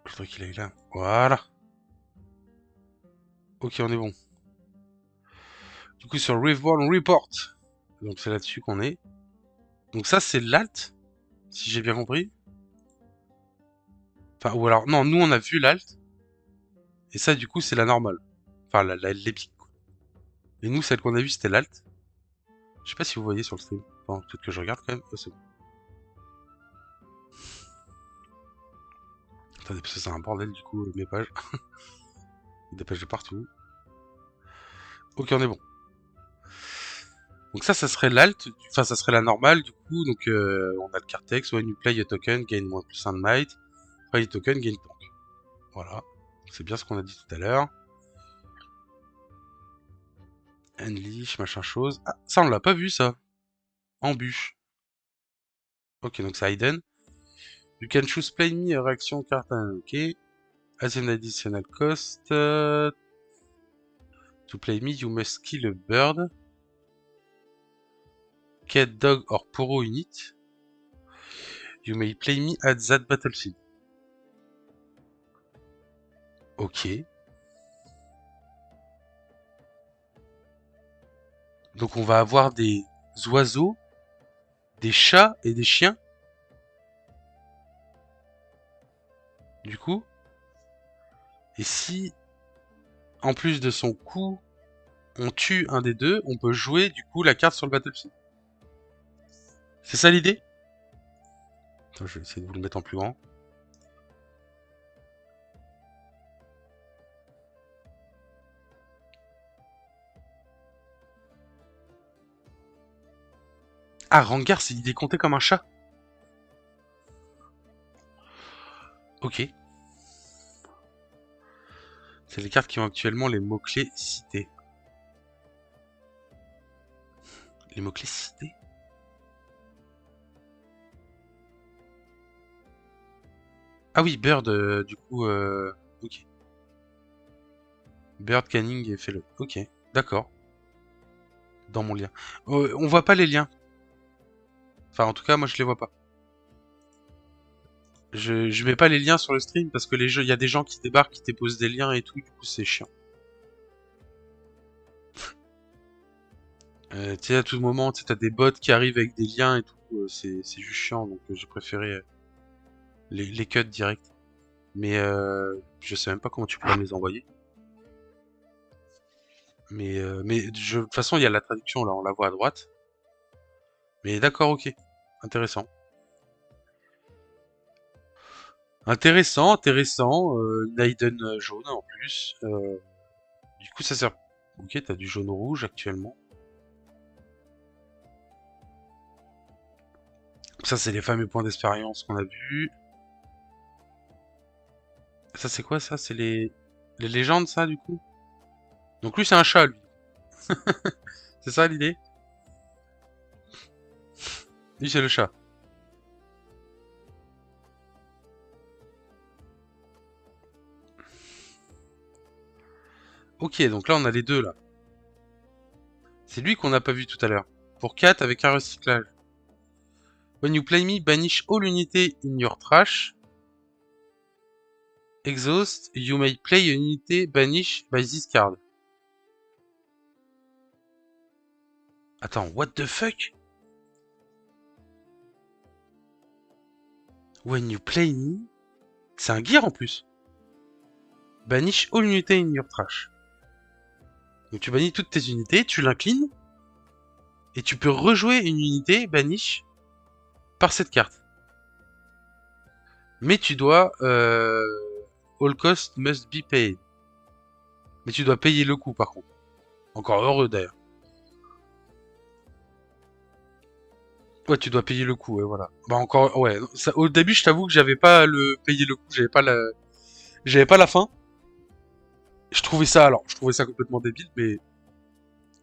Je voudrais qu'il aille là. Voilà. Ok, on est bon. Du coup, sur Reborn Report. Donc c'est là-dessus qu'on est. Donc ça, c'est l'alt, si j'ai bien compris. Enfin, ou alors, non, nous on a vu l'alt. Et ça, du coup, c'est la normale. Enfin, l'épique. Et nous, celle qu'on a vue, c'était l'alt. Je sais pas si vous voyez sur le stream. Enfin, peut-être que je regarde quand même. Oh, c'est bon. Attendez, parce que c'est un bordel, du coup, mes pages. Des pages de partout. Ok, on est bon. Donc ça serait l'alt, enfin ça serait la normale du coup, donc on a le card text, when you play a token, gain moins plus 1 de might, play a token, gain tank. Voilà, c'est bien ce qu'on a dit tout à l'heure. Unleash, machin chose. Ah, ça on l'a pas vu ça. Embûche. Ok, donc c'est hidden. You can choose play me a réaction card, ok. As an additional cost, to play me, you must kill a bird, cat, dog or poro unit. You may play me at that battlefield. Ok. Donc on va avoir des oiseaux, des chats et des chiens. Du coup. Et si, en plus de son coup, on tue un des deux, on peut jouer du coup la carte sur le battlefield. C'est ça l'idée? Attends, je vais essayer de vous le mettre en plus grand. Ah, Rengar, il est compté comme un chat. Ok. C'est les cartes qui ont actuellement les mots-clés cités. Les mots-clés cités? Ah oui, Bird, du coup, ok. Bird, Canning et Fellow. Ok, d'accord. Dans mon lien. On voit pas les liens. Enfin, en tout cas, moi, je les vois pas. Je mets pas les liens sur le stream parce que les jeux, il y a des gens qui débarquent, qui déposent des liens et tout, du coup, c'est chiant. Tu sais, à tout moment, tu sais, t'as des bots qui arrivent avec des liens et tout, c'est juste chiant, donc j'ai préféré les cuts direct. Mais je sais même pas comment tu pourrais me les envoyer. Mais de toute façon, il y a la traduction là, on la voit à droite. Mais d'accord, ok. Intéressant. Intéressant, intéressant. Naiden jaune en plus. Du coup, ça sert. Ok, t'as du jaune rouge actuellement. Ça, c'est les fameux points d'expérience qu'on a vus. Ça, c'est quoi ça? C'est les légendes, ça, du coup? Donc lui, c'est un chat, lui. C'est ça l'idée? Lui, c'est le chat. Ok, donc là, on a les deux, là. C'est lui qu'on n'a pas vu tout à l'heure. Pour 4 avec un recyclage. When you play me, banish all unity in your trash. Exhaust, you may play a unity banish by this card. Attends, what the fuck? When you play me... C'est un gear en plus. Banish all unity in your trash. Donc tu bannis toutes tes unités, tu l'inclines, et tu peux rejouer une unité banish par cette carte. Mais tu dois... all cost must be paid. Mais tu dois payer le coup par contre. Encore heureux d'ailleurs. Ouais, tu dois payer le coup, ouais, voilà. Bah encore, ouais. Ça, au début, je t'avoue que j'avais pas le payer le coup, j'avais pas la fin. Je trouvais ça complètement débile, mais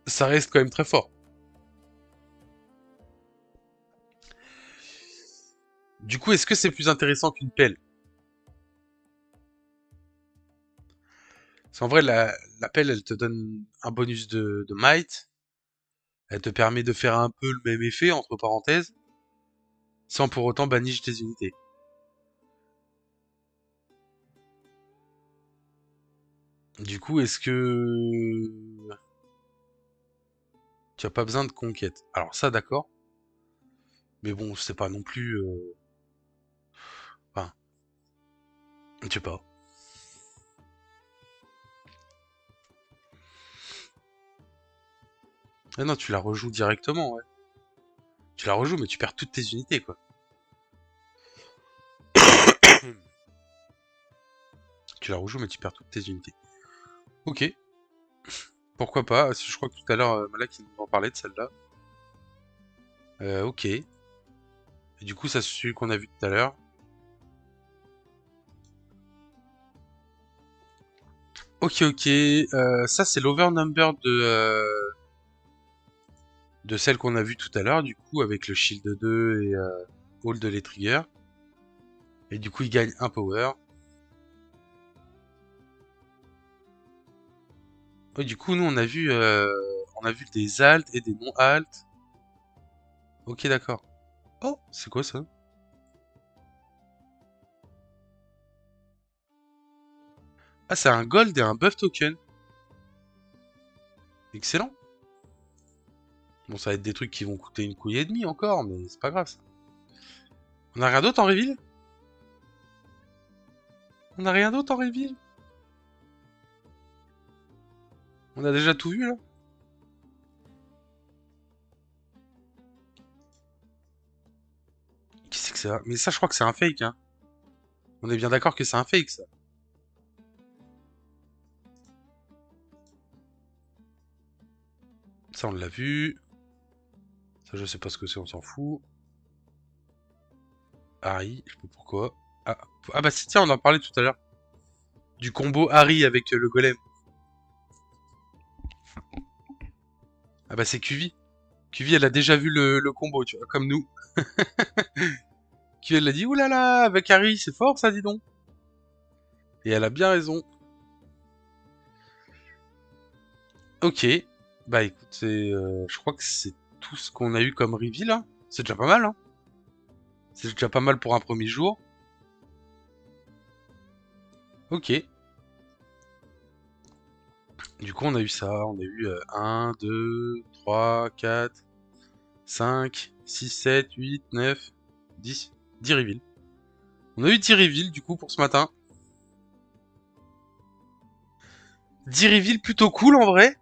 ça reste quand même très fort. Du coup, est-ce que c'est plus intéressant qu'une pelle? Parce qu'en vrai, la pelle, elle te donne un bonus de might. Elle te permet de faire un peu le même effet, entre parenthèses, sans pour autant bannir tes unités. Du coup, est-ce que tu as pas besoin de conquête? Alors ça, d'accord. Mais bon, c'est pas non plus... Enfin, je sais pas. Ah non, tu la rejoues directement, ouais. Tu la rejoues, mais tu perds toutes tes unités, quoi. Tu la rejoues, mais tu perds toutes tes unités. Ok, pourquoi pas. Je crois que tout à l'heure, Malak, il nous en parlait de celle-là. Ok. Et du coup, ça c'est celui qu'on a vu tout à l'heure. Ok, ok. Ça, c'est l'overnumber de celle qu'on a vue tout à l'heure, du coup, avec le shield 2 et All de les triggers. Et du coup, il gagne un power. Et du coup, nous, on a vu des alts et des non-alts. Ok, d'accord. Oh, c'est quoi ça? Ah, c'est un gold et un buff token. Excellent. Bon, ça va être des trucs qui vont coûter une couille et demie encore, mais c'est pas grave ça. On a rien d'autre en reveal? On a rien d'autre en reveal? On a déjà tout vu là? Qui c'est que ça? Mais ça, je crois que c'est un fake, hein. On est bien d'accord que c'est un fake, ça. Ça, on l'a vu. Ça, je sais pas ce que c'est, on s'en fout. Harry, je sais pas pourquoi. Ah bah tiens, on en parlait tout à l'heure. Du combo Harry avec le golem. Ah bah c'est QV. QV, elle a déjà vu le combo, tu vois, comme nous. qui elle a dit, oulala, avec Harry, c'est fort ça, dis donc. Et elle a bien raison. Ok, bah écoute, je crois que c'est tout ce qu'on a eu comme reveal, hein. C'est déjà pas mal, hein. C'est déjà pas mal pour un premier jour. Ok. Du coup, on a eu ça, on a eu 1, 2, 3, 4, 5, 6, 7, 8, 9, 10, 10 reveals. On a eu 10 reveals du coup pour ce matin. 10 reveals plutôt cool en vrai.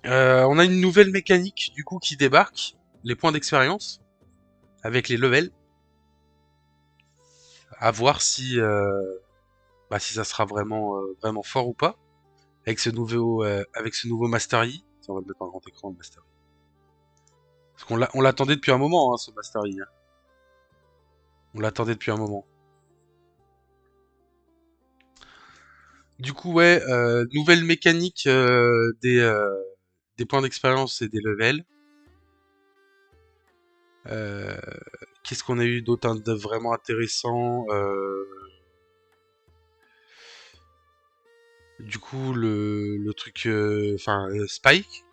On a une nouvelle mécanique du coup qui débarque, les points d'expérience avec les levels. À voir si si ça sera vraiment fort ou pas avec ce nouveau Master Yi. Tiens, on va le mettre en grand écran le Master Yi. Parce on l'attendait depuis un moment hein, ce Master Yi. Hein. On l'attendait depuis un moment. Du coup ouais, nouvelle mécanique des points d'expérience et des levels. Euh, Qu'est-ce qu'on a eu d'autre de vraiment intéressant Du coup, le truc, Spike,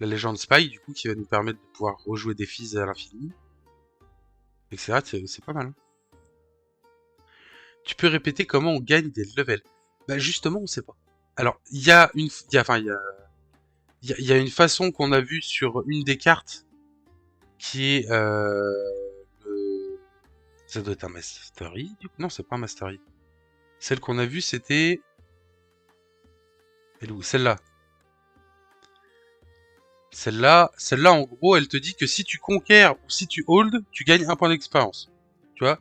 la légende Spike, du coup, qui va nous permettre de pouvoir rejouer des fils à l'infini, etc. C'est pas mal. Hein. Tu peux répéter comment on gagne des levels. Bah justement, on sait pas. Alors, il y a une, il y a, enfin, il y a une façon qu'on a vue sur une des cartes qui est le... Ça doit être un Mastery. Non, c'est pas un Mastery. Celle qu'on a vue, c'était... Elle est où? Celle-là. Celle-là, en gros, elle te dit que si tu conquères ou si tu hold, tu gagnes un point d'expérience. Tu vois?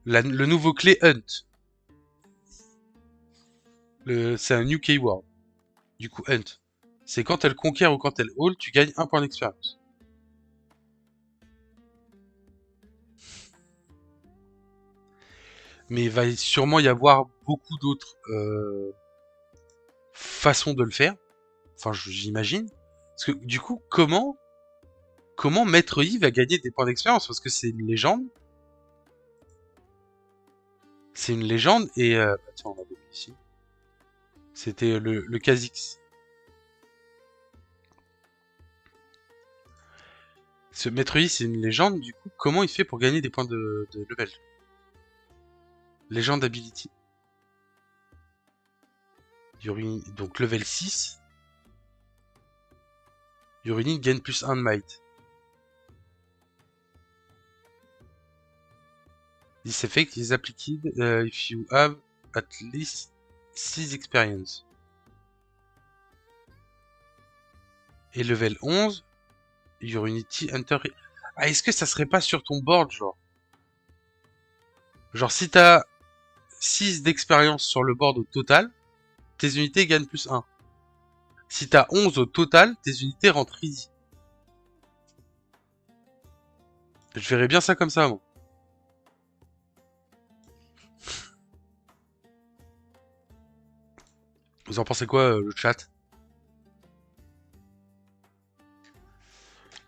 Le nouveau clé Hunt. C'est un new keyword. Du coup, Hunt. C'est quand elle conquiert ou quand elle hold, tu gagnes un point d'expérience. Mais il va sûrement y avoir beaucoup d'autres façons de le faire. Enfin, j'imagine. Parce que du coup, comment Maître Yi va gagner des points d'expérience? Parce que c'est une légende. C'est une légende et... tiens, on va voir ici. C'était le Kha'Zix. Ce Maître Yi, c'est une légende, du coup, comment il fait pour gagner des points de level? Légende ability. Donc level 6. Yorini gagne plus 1 de might. This effect is applied if you have at least 6 experience. Et level 11, your unity enter... Ah, est-ce que ça serait pas sur ton board, genre? Genre, si t'as 6 d'expérience sur le board au total, tes unités gagnent plus 1. Si t'as 11 au total, tes unités rentrent easy. Je verrais bien ça comme ça, moi. Vous en pensez quoi, le chat?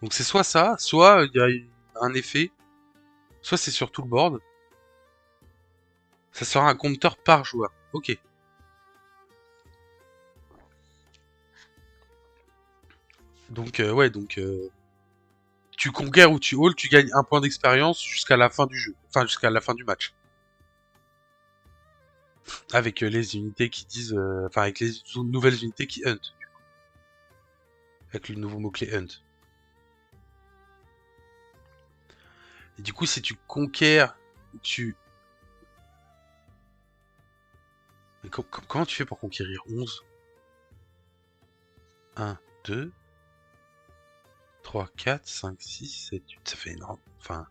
Donc c'est soit ça, soit il y a un effet, soit c'est sur tout le board. Ça sera un compteur par joueur. Ok. Donc ouais, donc tu conquères ou tu hold, tu gagnes un point d'expérience jusqu'à la fin du jeu. Enfin, jusqu'à la fin du match. Avec les unités qui disent... Enfin, avec les nouvelles unités qui hunt. Avec le nouveau mot-clé hunt. Et du coup, si tu conquiers ou tu... Mais comment tu fais pour conquérir 11 1, 2, 3, 4, 5, 6, 7, 8... Ça fait énorme. Enfin...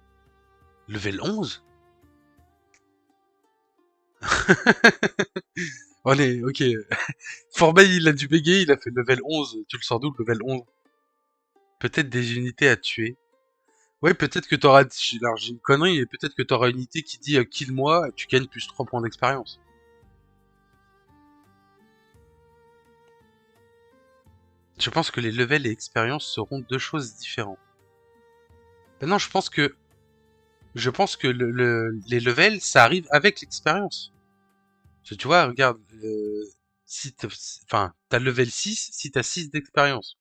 Level 11 Allez, ok. Formel, il a dû bégayer, il a fait level 11. Tu le sors d'où, level 11? Peut-être des unités à tuer. Ouais, peut-être que t'auras... Alors, j'ai une connerie, mais peut-être que t'auras une unité qui dit kill-moi, et tu gagnes plus 3 points d'expérience. Je pense que les levels et expériences seront deux choses différentes. Ben non, je pense que les levels, ça arrive avec l'expérience. Parce que tu vois, regarde, si enfin, t'as level 6 si t'as 6 d'expérience.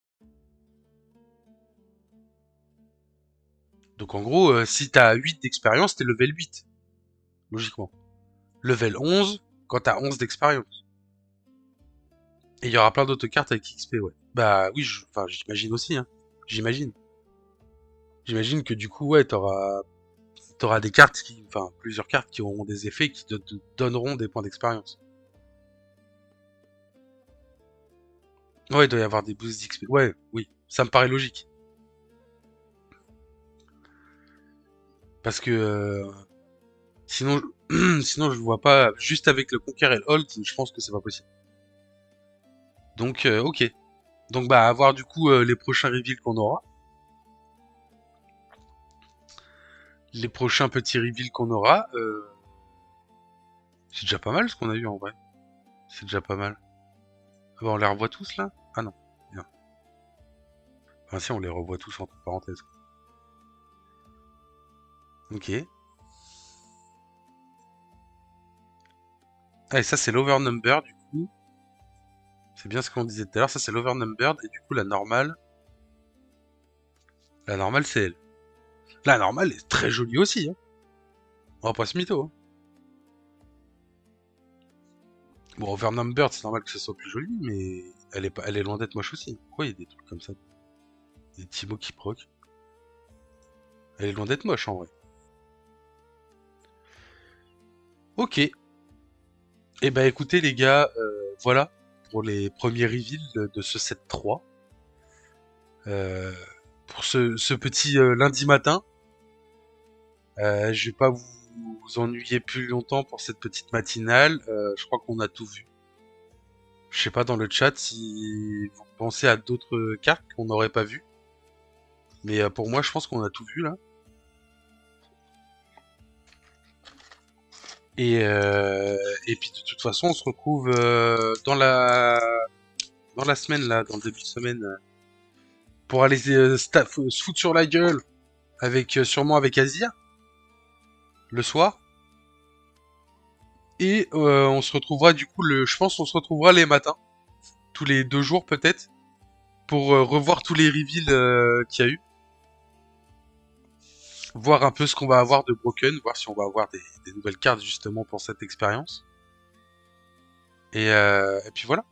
Donc en gros, si t'as 8 d'expérience, t'es level 8, logiquement. Level 11 quand t'as 11 d'expérience. Et il y aura plein d'autres cartes avec XP, ouais. Bah oui, enfin, j'imagine aussi, hein. J'imagine. J'imagine que du coup, ouais, t'auras des cartes enfin, plusieurs cartes qui auront des effets qui te donneront des points d'expérience. Ouais, il doit y avoir des boosts d'XP. Ouais, oui, ça me paraît logique. Parce que sinon, sinon je vois pas. Juste avec le Conquer et le Hold, je pense que c'est pas possible. Donc, ok. Donc, bah, à voir du coup les prochains reveals qu'on aura. Les prochains petits reveals qu'on aura. C'est déjà pas mal ce qu'on a eu en vrai. C'est déjà pas mal. Ah bah, on les revoit tous là? Ah non. Bien. Enfin, si, on les revoit tous entre parenthèses. Ok. Ah, et ça, c'est l'overnumber du coup. C'est bien ce qu'on disait tout à l'heure. Ça, c'est l'overnumbered. Et du coup, la normale, c'est elle. La normale est très jolie aussi, hein. On va pas se mytho, hein. Bon, overnumbered, c'est normal que ce soit plus joli, mais elle est loin d'être moche aussi. Pourquoi il y a des trucs comme ça? Des petits mots qui proquent. Elle est loin d'être moche en vrai. Ok. Et bah écoutez les gars, voilà pour les premiers reveals de ce 7-3. Euh, pour ce petit lundi matin. Je vais pas vous ennuyer plus longtemps pour cette petite matinale. Je crois qu'on a tout vu. Je sais pas dans le chat si vous pensez à d'autres cartes qu'on n'aurait pas vues. Mais pour moi, je pense qu'on a tout vu là. Et puis de toute façon, on se retrouve dans la semaine là, dans le début de semaine, pour aller se foutre sur la gueule avec sûrement avec Asia le soir. Et on se retrouvera du coup je pense qu'on se retrouvera les matins, tous les 2 jours peut-être, pour revoir tous les reveals qu'il y a eu, voir un peu ce qu'on va avoir de Broken, voir si on va avoir des nouvelles cartes justement pour cette expérience. Et puis voilà.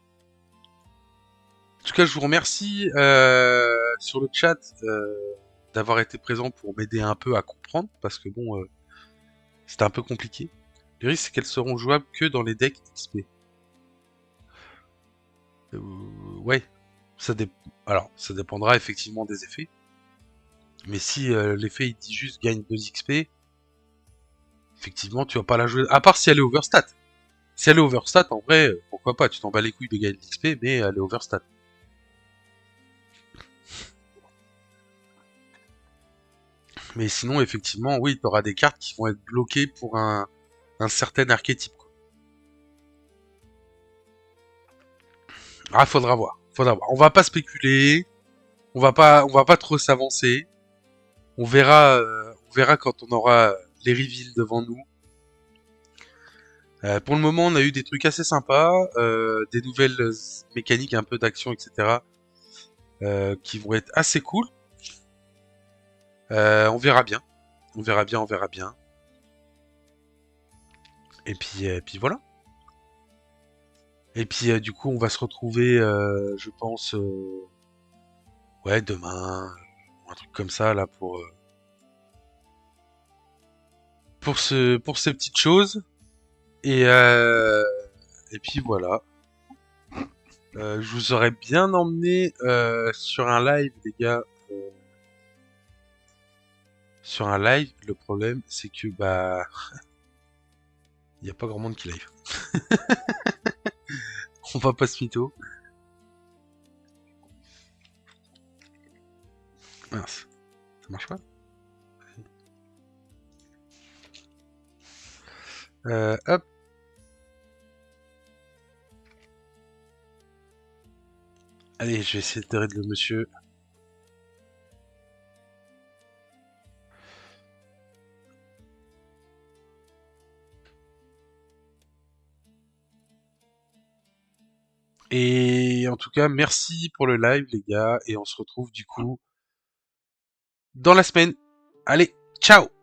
En tout cas, je vous remercie sur le chat d'avoir été présent pour m'aider un peu à comprendre, parce que bon, c'était un peu compliqué. Le risque, c'est qu'elles seront jouables que dans les decks XP. Euh, ouais, alors ça dépendra effectivement des effets. Mais si l'effet il dit juste gagne 2 XP, effectivement tu vas pas la jouer. À part si elle est overstat. Si elle est overstat, en vrai, pourquoi pas, tu t'en bats les couilles de gagner de l'XP, mais elle est overstat. Mais sinon, effectivement, oui, t'auras des cartes qui vont être bloquées pour un certain archétype, quoi. Ah, faudra voir. Faudra voir. On va pas spéculer. On va pas trop s'avancer. On verra quand on aura les reveals devant nous. Pour le moment, on a eu des trucs assez sympas, des nouvelles mécaniques, un peu d'action, etc., qui vont être assez cool. On verra bien. On verra bien, on verra bien. Et puis voilà. Et puis du coup, on va se retrouver, je pense, ouais, demain, ou un truc comme ça là pour ces petites choses. Et euh, et puis voilà. Je vous aurais bien emmené sur un live, les gars. Sur un live, le problème, c'est que bah, il y a pas grand monde qui live. On va pas se mytho. Mince, ça marche pas. Hop. Allez, je vais essayer de le monsieur. Et en tout cas, merci pour le live, les gars. Et on se retrouve du coup dans la semaine. Allez, ciao!